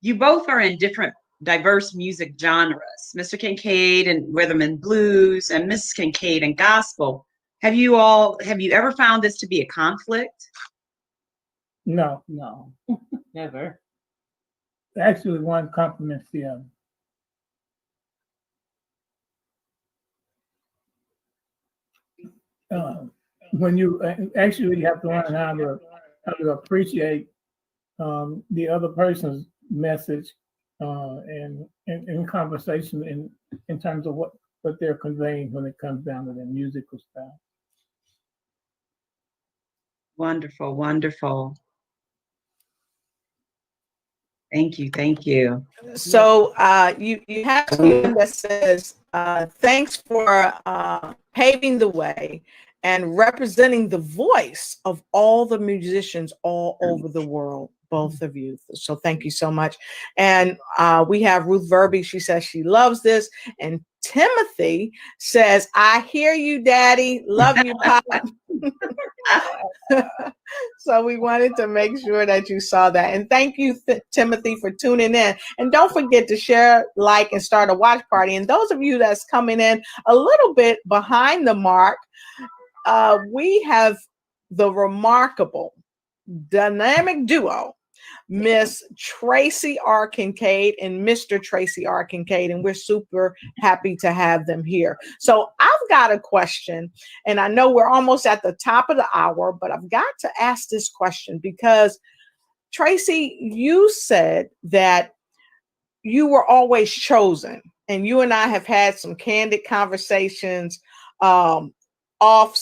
You both are in different diverse music genres, Mr. Kincaide and rhythm and blues, and Mrs. Kincaide and gospel. Have you ever found this to be a conflict? No, No, never. actually, one complements the other. When you actually have to learn how to appreciate the other person's message and in conversation in terms of what they're conveying when it comes down to their musical style. Wonderful, wonderful. Thank you, thank you. So you have someone that says, thanks for paving the way and representing the voice of all the musicians all over the world, both of you. So thank you so much. And we have Ruth Verby. She says she loves this. And Timothy says, I hear you, Daddy. Love you, Pop. So we wanted to make sure that you saw that. And thank you, Timothy, for tuning in. And don't forget to share, like, and start a watch party. And those of you that's coming in a little bit behind the mark, we have the remarkable dynamic duo, Miss Tracy R. Kincaide and Mr. Tracy R. Kincaide, and we're super happy to have them here. So I've got a question, and I know we're almost at the top of the hour, but I've got to ask this question because, Tracy, you said that you were always chosen, and you and I have had some candid conversations off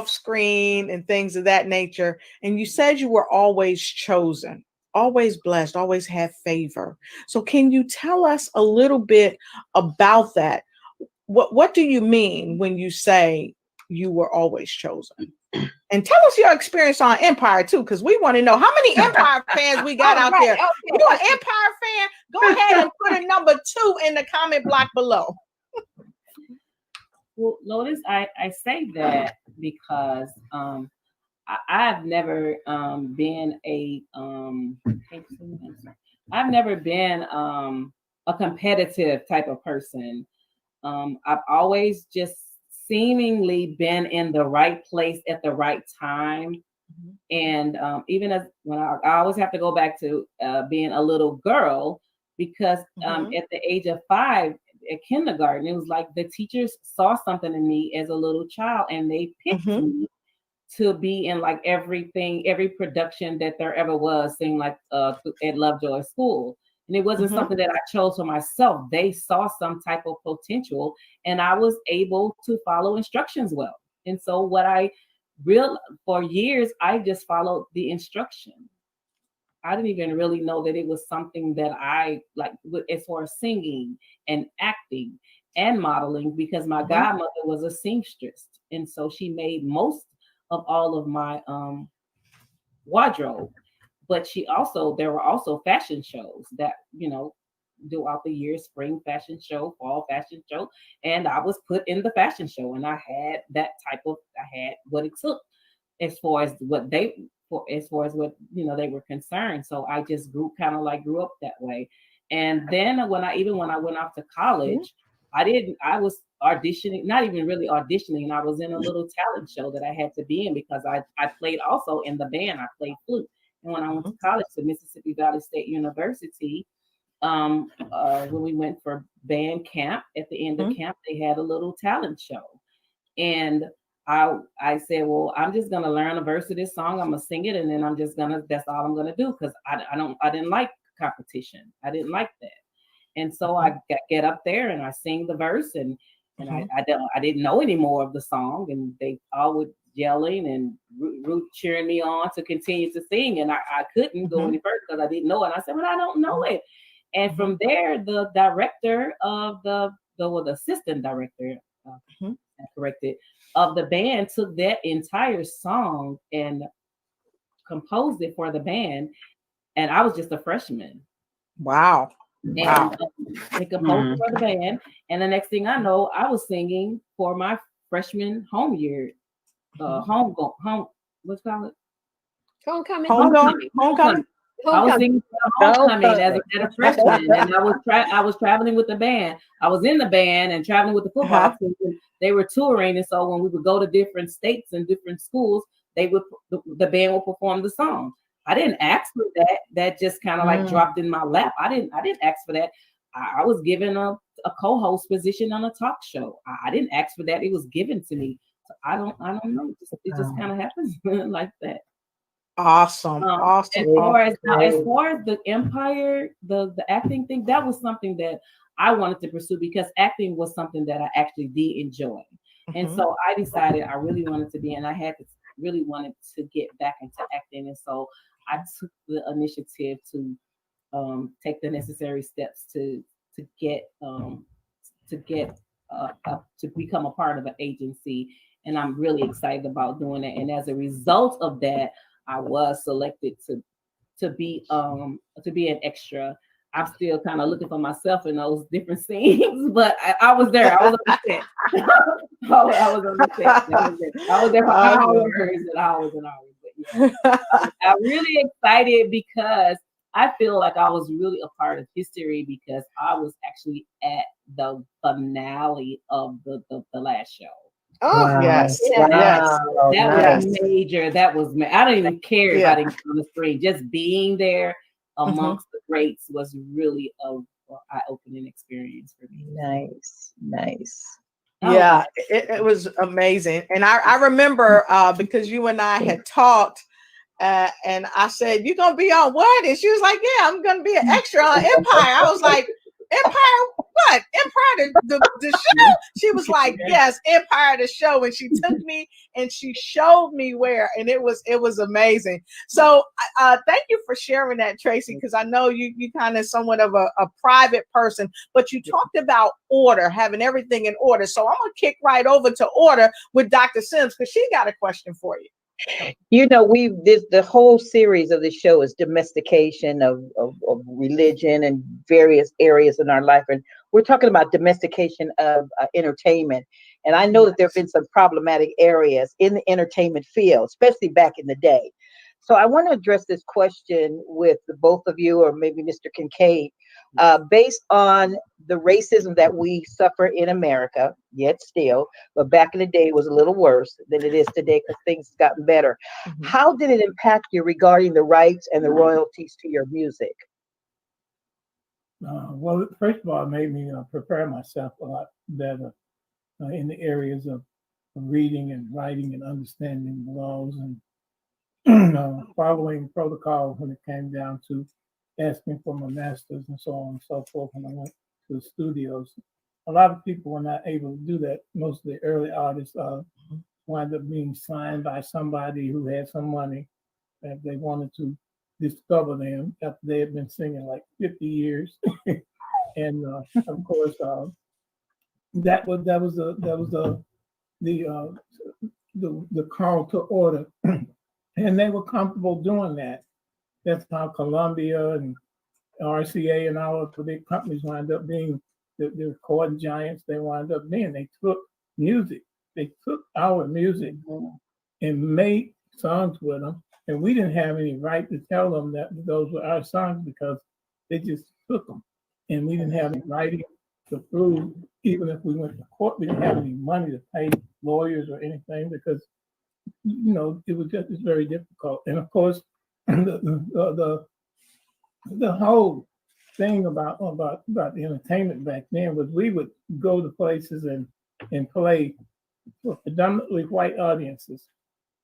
screen and things of that nature, and you said you were always chosen, always blessed, always have favor. So can you tell us a little bit about that? What do you mean when you say you were always chosen? And tell us your experience on Empire too, because we want to know how many Empire fans we got out there. Okay. You're an Empire fan? Go ahead and put a number 2 in the comment block below. Well, Lotus, I say that because I've never been a competitive type of person. I've always just seemingly been in the right place at the right time. And even as when I always have to go back to being a little girl, because at the age of 5 at kindergarten, it was like the teachers saw something in me as a little child, and they picked me to be in like every production that there ever was, seemed like at Lovejoy School. And it wasn't something that I chose for myself. They saw some type of potential, and I was able to follow instructions well. And so for years, I just followed the instruction. I didn't even really know that it was something that I like as far as singing and acting and modeling, because my godmother was a seamstress. And so she made most of all of my wardrobe. But there were also fashion shows that, throughout the year, spring fashion show, fall fashion show. And I was put in the fashion show, and I had what it took as far as what they were concerned. So I just grew up that way. And then when I went off to college, I was auditioning, not even really auditioning. I was in a little talent show that I had to be in because I played also in the band. I played flute. And when I went to college to Mississippi Valley State University, when we went for band camp, at the end of camp, they had a little talent show. And I said, well, I'm just gonna learn a verse of this song. I'm gonna sing it, and then that's all I'm gonna do, because I didn't like competition. I didn't like that. And so I get up there and I sing the verse, and And I didn't know any more of the song, and they all were yelling and root cheering me on to continue to sing, and I couldn't go any further because I didn't know it. And I said, "But I don't know it." And from there, the director of the assistant director, corrected, of the band took that entire song and composed it for the band, and I was just a freshman. Wow. And they composed for the band, and the next thing I know, I was singing for my freshman home year, what's called it? Homecoming. I was singing for homecoming as a freshman, and I was traveling with the band. I was in the band and traveling with the football team. They were touring, and so when we would go to different states and different schools, the band would perform the song. I didn't ask for that. That just kind of like dropped in my lap. I didn't ask for that. I was given a co-host position on a talk show. I didn't ask for that. It was given to me. So I don't know. It just kind of happens like that. Awesome. Awesome. As far as the Empire, the acting thing, that was something that I wanted to pursue because acting was something that I actually did enjoy. And so I decided I really wanted to be, and I really wanted to get back into acting. And so I took the initiative to take the necessary steps to become a part of an agency, and I'm really excited about doing that. And as a result of that, I was selected to be an extra. I'm still kind of looking for myself in those different scenes, but I was there. I was on the set. I was on the set. I was there for hours and hours and hours. I'm really excited because I feel like I was really a part of history because I was actually at the finale of the last show. Oh, wow. Yes. That was major. I don't even care if I didn't get on the screen. Just being there amongst the greats was really an eye-opening experience for me. Nice. Yeah, it was amazing. And I remember because you and I had talked and I said, "You're going to be on what?" And she was like, "Yeah, I'm going to be an extra on Empire." I was like, "Empire what? Empire the show?" She was like, "Yes, Empire the show." And she took me and she showed me where, and it was amazing. So thank you for sharing that, Tracy, because I know you kind of somewhat of a private person, but you talked about order, having everything in order. So I'm gonna kick right over to order with Dr. Sims because she got a question for you. You know, the whole series of the show is domestication of religion and various areas in our life. And we're talking about domestication of entertainment. And I know that there have been some problematic areas in the entertainment field, especially back in the day. So I want to address this question with both of you, or maybe Mr. Kincaide, based on the racism that we suffer in America, yet still, but back in the day it was a little worse than it is today because things have gotten better. How did it impact you regarding the rights and the royalties to your music? Well, first of all, it made me prepare myself a lot better in the areas of reading and writing and understanding the laws and following protocol when it came down to asking for my masters and so on and so forth. When I went to the studios, a lot of people were not able to do that. Most of the early artists wind up being signed by somebody who had some money that they wanted to discover them after they had been singing like 50 years. And of course, that was the call to order. And they were comfortable doing that. That's how Columbia and RCA and all of the big companies wind up being the recording giants. They wind up being. They took music. They took our music and made songs with them. And we didn't have any right to tell them that those were our songs because they just took them. And we didn't have any writing to prove, even if we went to court, we didn't have any money to pay lawyers or anything because, it was just very difficult. And of course, the whole thing about the entertainment back then was we would go to places and play for predominantly white audiences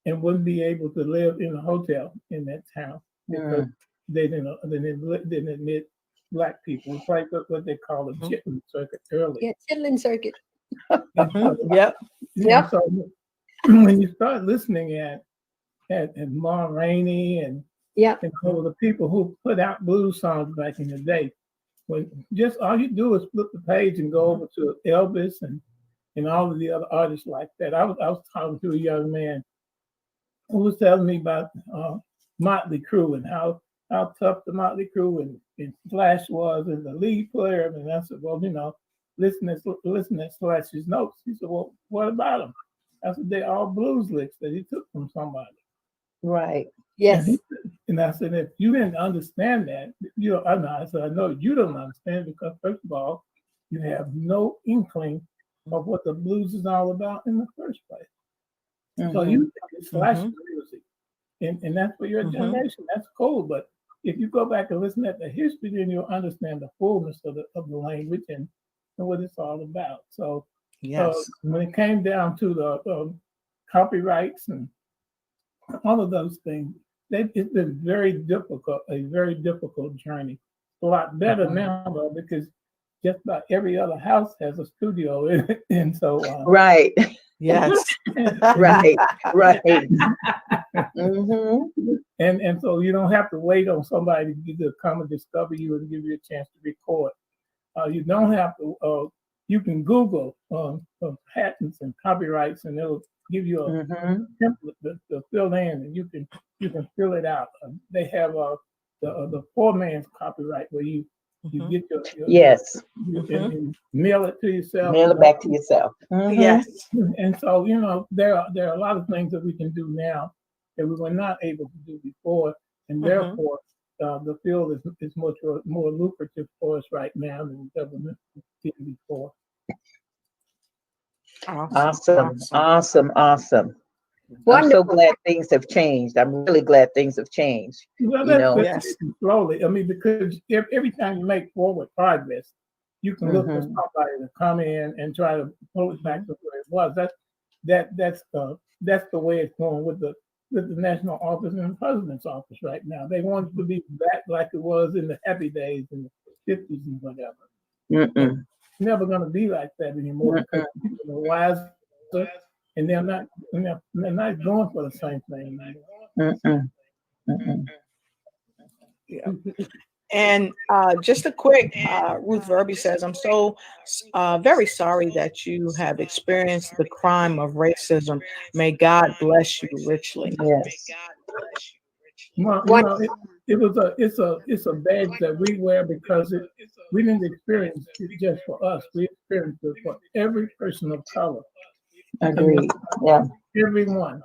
and wouldn't be able to live in a hotel in that town because they didn't admit Black people. It's like what they call a chitlin circuit early. Yeah, chitlin circuit. Yep. So when you start listening at Ma Rainey and all of the people who put out blues songs back in the day, when just all you do is flip the page and go over to Elvis and all of the other artists like that. I was talking to a young man who was telling me about Motley Crue and how tough the Motley Crue and Slash was and the lead player. And I said, well, listen to Slash's notes. He said, well, what about them? I said, they're all blues licks that he took from somebody. Right. Yes. And I said, if you didn't understand that, I said, I know you don't understand because first of all, you have no inkling of what the blues is all about in the first place. So you think it's Slash music. And that's for your generation. That's cool. But if you go back and listen at the history, then you'll understand the fullness of the language and what it's all about. So when it came down to the copyrights and all of those things, it's been a very difficult journey. A lot better now, though, because just about every other house has a studio in it. And so right. Yes. right. And so you don't have to wait on somebody to come and discover you and give you a chance to record. You don't have to. You can Google patents and copyrights, and it'll give you a template to fill in, and you can fill it out. They have the poor man's copyright where you get your yes, and mail it to yourself. Mail it back to yourself. Yes. And so there are a lot of things that we can do now that we were not able to do before, and therefore the field is much more lucrative for us right now than the government did before. Awesome. Wonderful. I'm so glad things have changed. I'm really glad things have changed. Well, that's slowly. I mean, because every time you make forward progress, you can look for somebody to come in and try to pull it back to where it was. That's the way it's going with the national office and the president's office right now. They want it to be back like it was in the happy days in the 50s and whatever. It's never going to be like that anymore because people are wiser and they're not going for the same thing anymore. Yeah. And just a quick, Ruth Verby says, I'm so very sorry that you have experienced the crime of racism. May God bless you richly. Yes. Well, it's a badge that we wear because we didn't experience it just for us. We experienced it for every person of color. Agreed. Yeah. Everyone.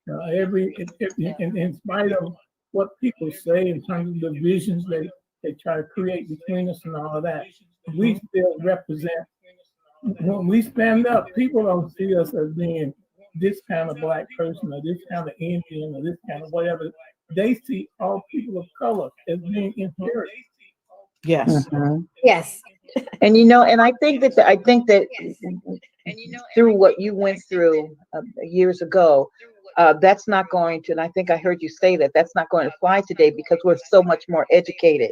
In spite of what people say in terms of the divisions they try to create between us and all of that, we still represent. When we stand up, people don't see us as being this kind of black person or this kind of Indian or this kind of whatever. They see all people of color as being inferior. Yes. Yes. And and I think that through what you went through years ago, that's not going to, and I think I heard you say that's not going to fly today because we're so much more educated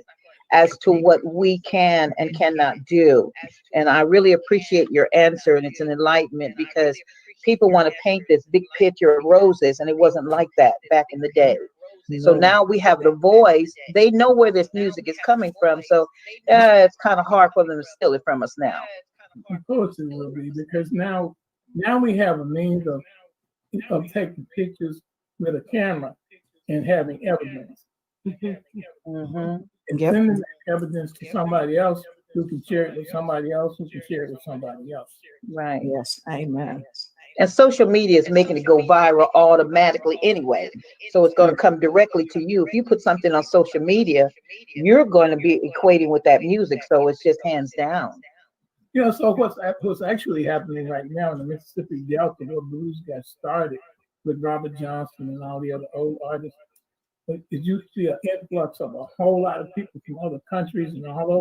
as to what we can and cannot do. And I really appreciate your answer, and it's an enlightenment because people want to paint this big picture of roses, and it wasn't like that back in the day. So now we have the voice. They know where this music is coming from. So it's kind of hard for them to steal it from us now. Of course it will be, because now we have a means of taking pictures with a camera and having evidence. And sending that evidence to somebody else who can share it with somebody else who can share it with somebody else. Right. Yes. Amen. And social media is making it go viral automatically anyway. So it's going to come directly to you. If you put something on social media, you're going to be equating with that music. So it's just hands down. So what's actually happening right now in the Mississippi Delta, where blues got started with Robert Johnson and all the other old artists, is you see an influx of a whole lot of people from other countries and all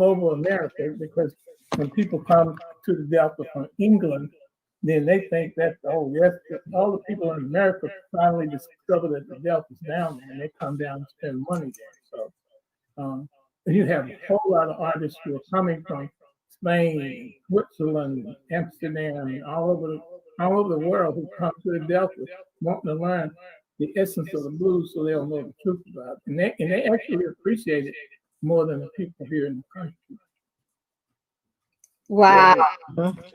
over America, because when people come to the Delta from England, then they think that, all the people in America finally discover that the Delta's down there, and they come down and spend money there. So you have a whole lot of artists who are coming from Spain, Switzerland, Amsterdam, and all over the world who come to the Delta wanting to learn the essence of the blues so they'll know the truth about it. And they actually appreciate it more than the people here in the country. Wow.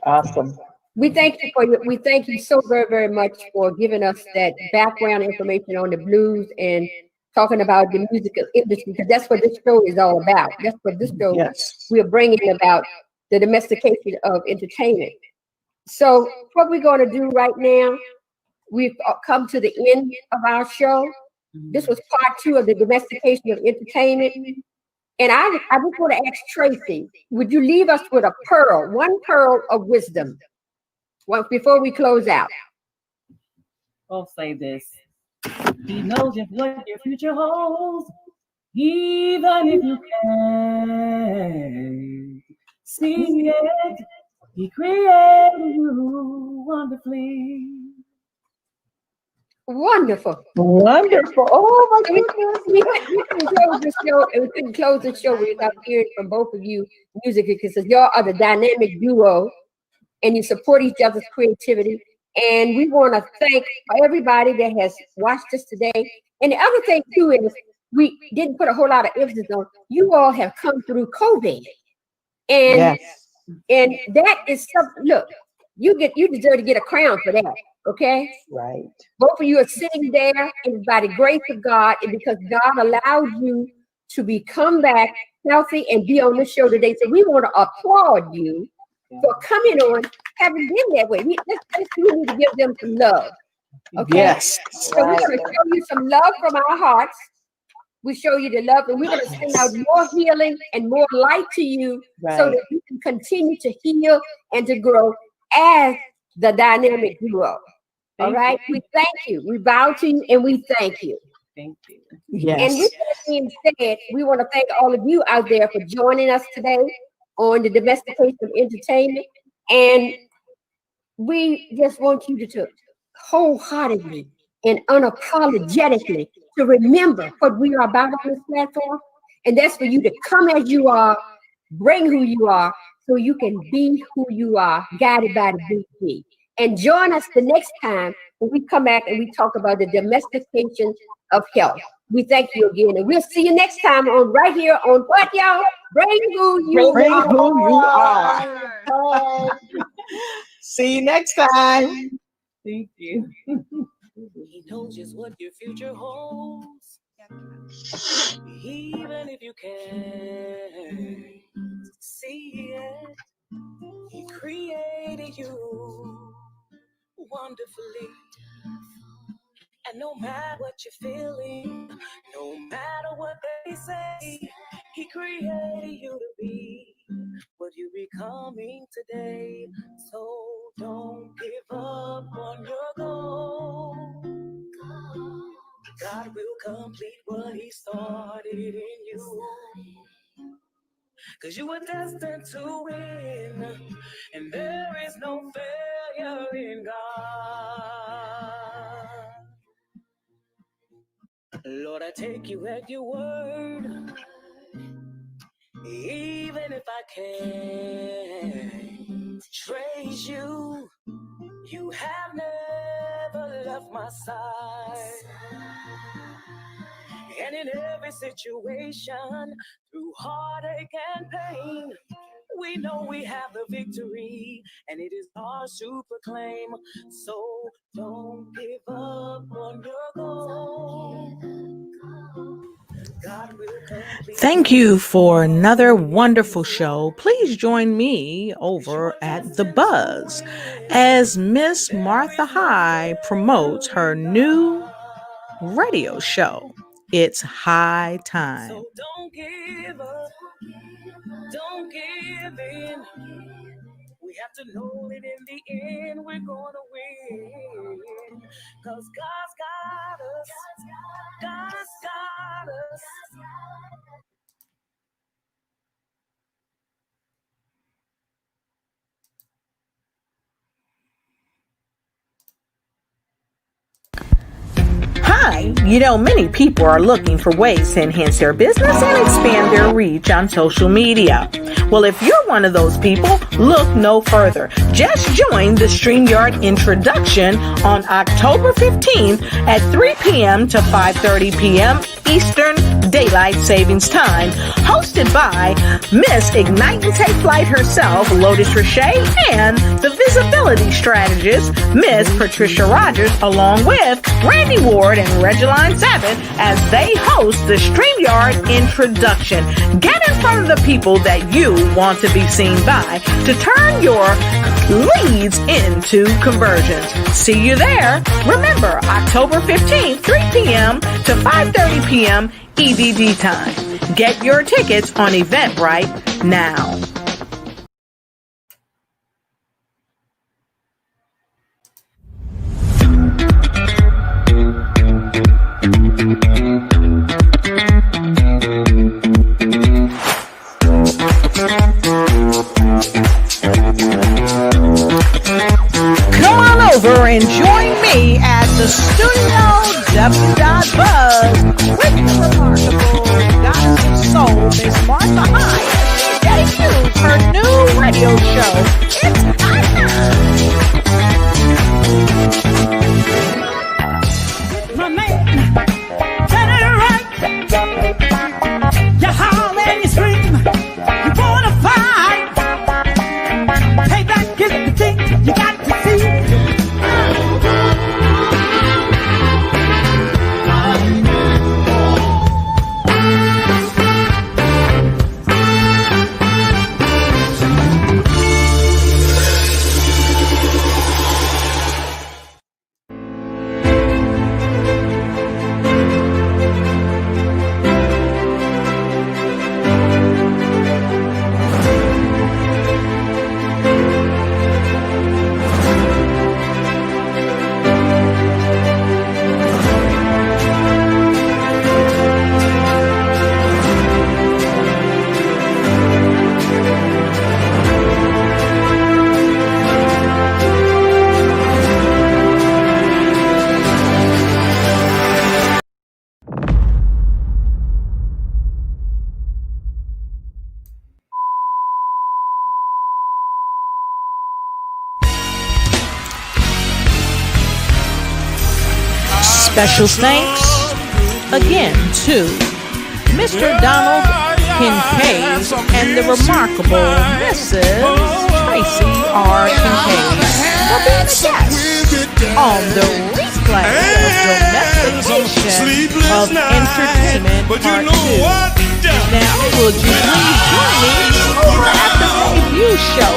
Awesome. We thank you so very, very much for giving us that background information on the blues and talking about the musical industry, because that's what this show is all about. That's what this show we're bringing about, the domestication of entertainment. So what we're going to do right now, we've come to the end of our show. This was part 2 of the domestication of entertainment. And I just want to ask Tracy, would you leave us with one pearl of wisdom before we close out? I'll say this. He knows just what your future holds, even if you can't see it. He created you wonderfully. Wonderful. Wonderful. Oh my goodness. We couldn't close the show without hearing from both of you musically, because y'all are the dynamic duo and you support each other's creativity. And we want to thank everybody that has watched us today. And the other thing too is we didn't put a whole lot of emphasis on, you all have come through COVID. And and that is something, look, you deserve to get a crown for that. Okay? Right. Both of you are sitting there, and by the grace of God, and because God allowed you to come back healthy and be on the show today. So we want to applaud you for coming on, having been that way. We need to give them some love. Okay? Yes. So we're going to show you some love from our hearts. We show you the love, and we're going to send out more healing and more light to you so that you can continue to heal and to grow as the dynamic duo. All right? We thank you. We bow to you, and we thank you. Thank you. Yes. And with that being said, we want to thank all of you out there for joining us today on the Domestication of Entertainment. And we just want you to wholeheartedly and unapologetically to remember what we are about on this platform. And that's for you to come as you are, bring who you are, so you can be who you are, guided by the BP. And join us the next time when we come back and we talk about the domestication of health. We thank you again, and we'll see you next time on right here on what, y'all? Bring who you are. See you next time. Thank you. He knows just what your future holds, even if you can't see it. He created you wonderfully. And no matter what you're feeling, no matter what they say, he created you to be what you're becoming today. So don't give up on your goal. God will complete what he started in you. 'Cause you were destined to win, and there is no failure in God. Lord, I take you at your word, even if I can't trace you. You have never left my side. And in every situation, through heartache and pain, we know we have the victory, and it is ours to proclaim. So don't give up on your goal. God will complete. Thank you for another wonderful show. Please join me over at The Buzz as Miss Martha High promotes her new radio show. It's high time. So don't give up, don't give in. We have to know that in the end we're gonna win. 'Cause God's got us, God's got us. Hi, Hi, you know, many people are looking for ways to enhance their business and expand their reach on social media. Well, if you're one of those people, look no further. Just join the StreamYard introduction on October 15th at 3 p.m. to 5:30 p.m. Eastern Daylight Savings Time, hosted by Miss Ignite and Take Flight herself, Lotus and the visibility strategist, Miss Patricia Rogers, along with Randy Ward and Regeline Sabbath, as they host the StreamYard introduction. Get in front of the people that you want to be seen by to turn your leads into conversions. See you there. Remember, October 15th, 3 p.m. to 5:30 p.m. EDD time. Get your tickets on Eventbrite now. Come on over and join me at the studio W.Buzz with the remarkable goddess of soul, Miss Martha High, as she debuts her new radio show. It's my man, turn it right. You holler and you scream. You wanna fight. Payback is the thing you got to see. Special thanks again to Mr. Donald Kincaide and the remarkable Mrs. Tracy R. Kincaide for being a guest on the replay of Domestication of Entertainment Part 2. Now, would you please join me over at the review show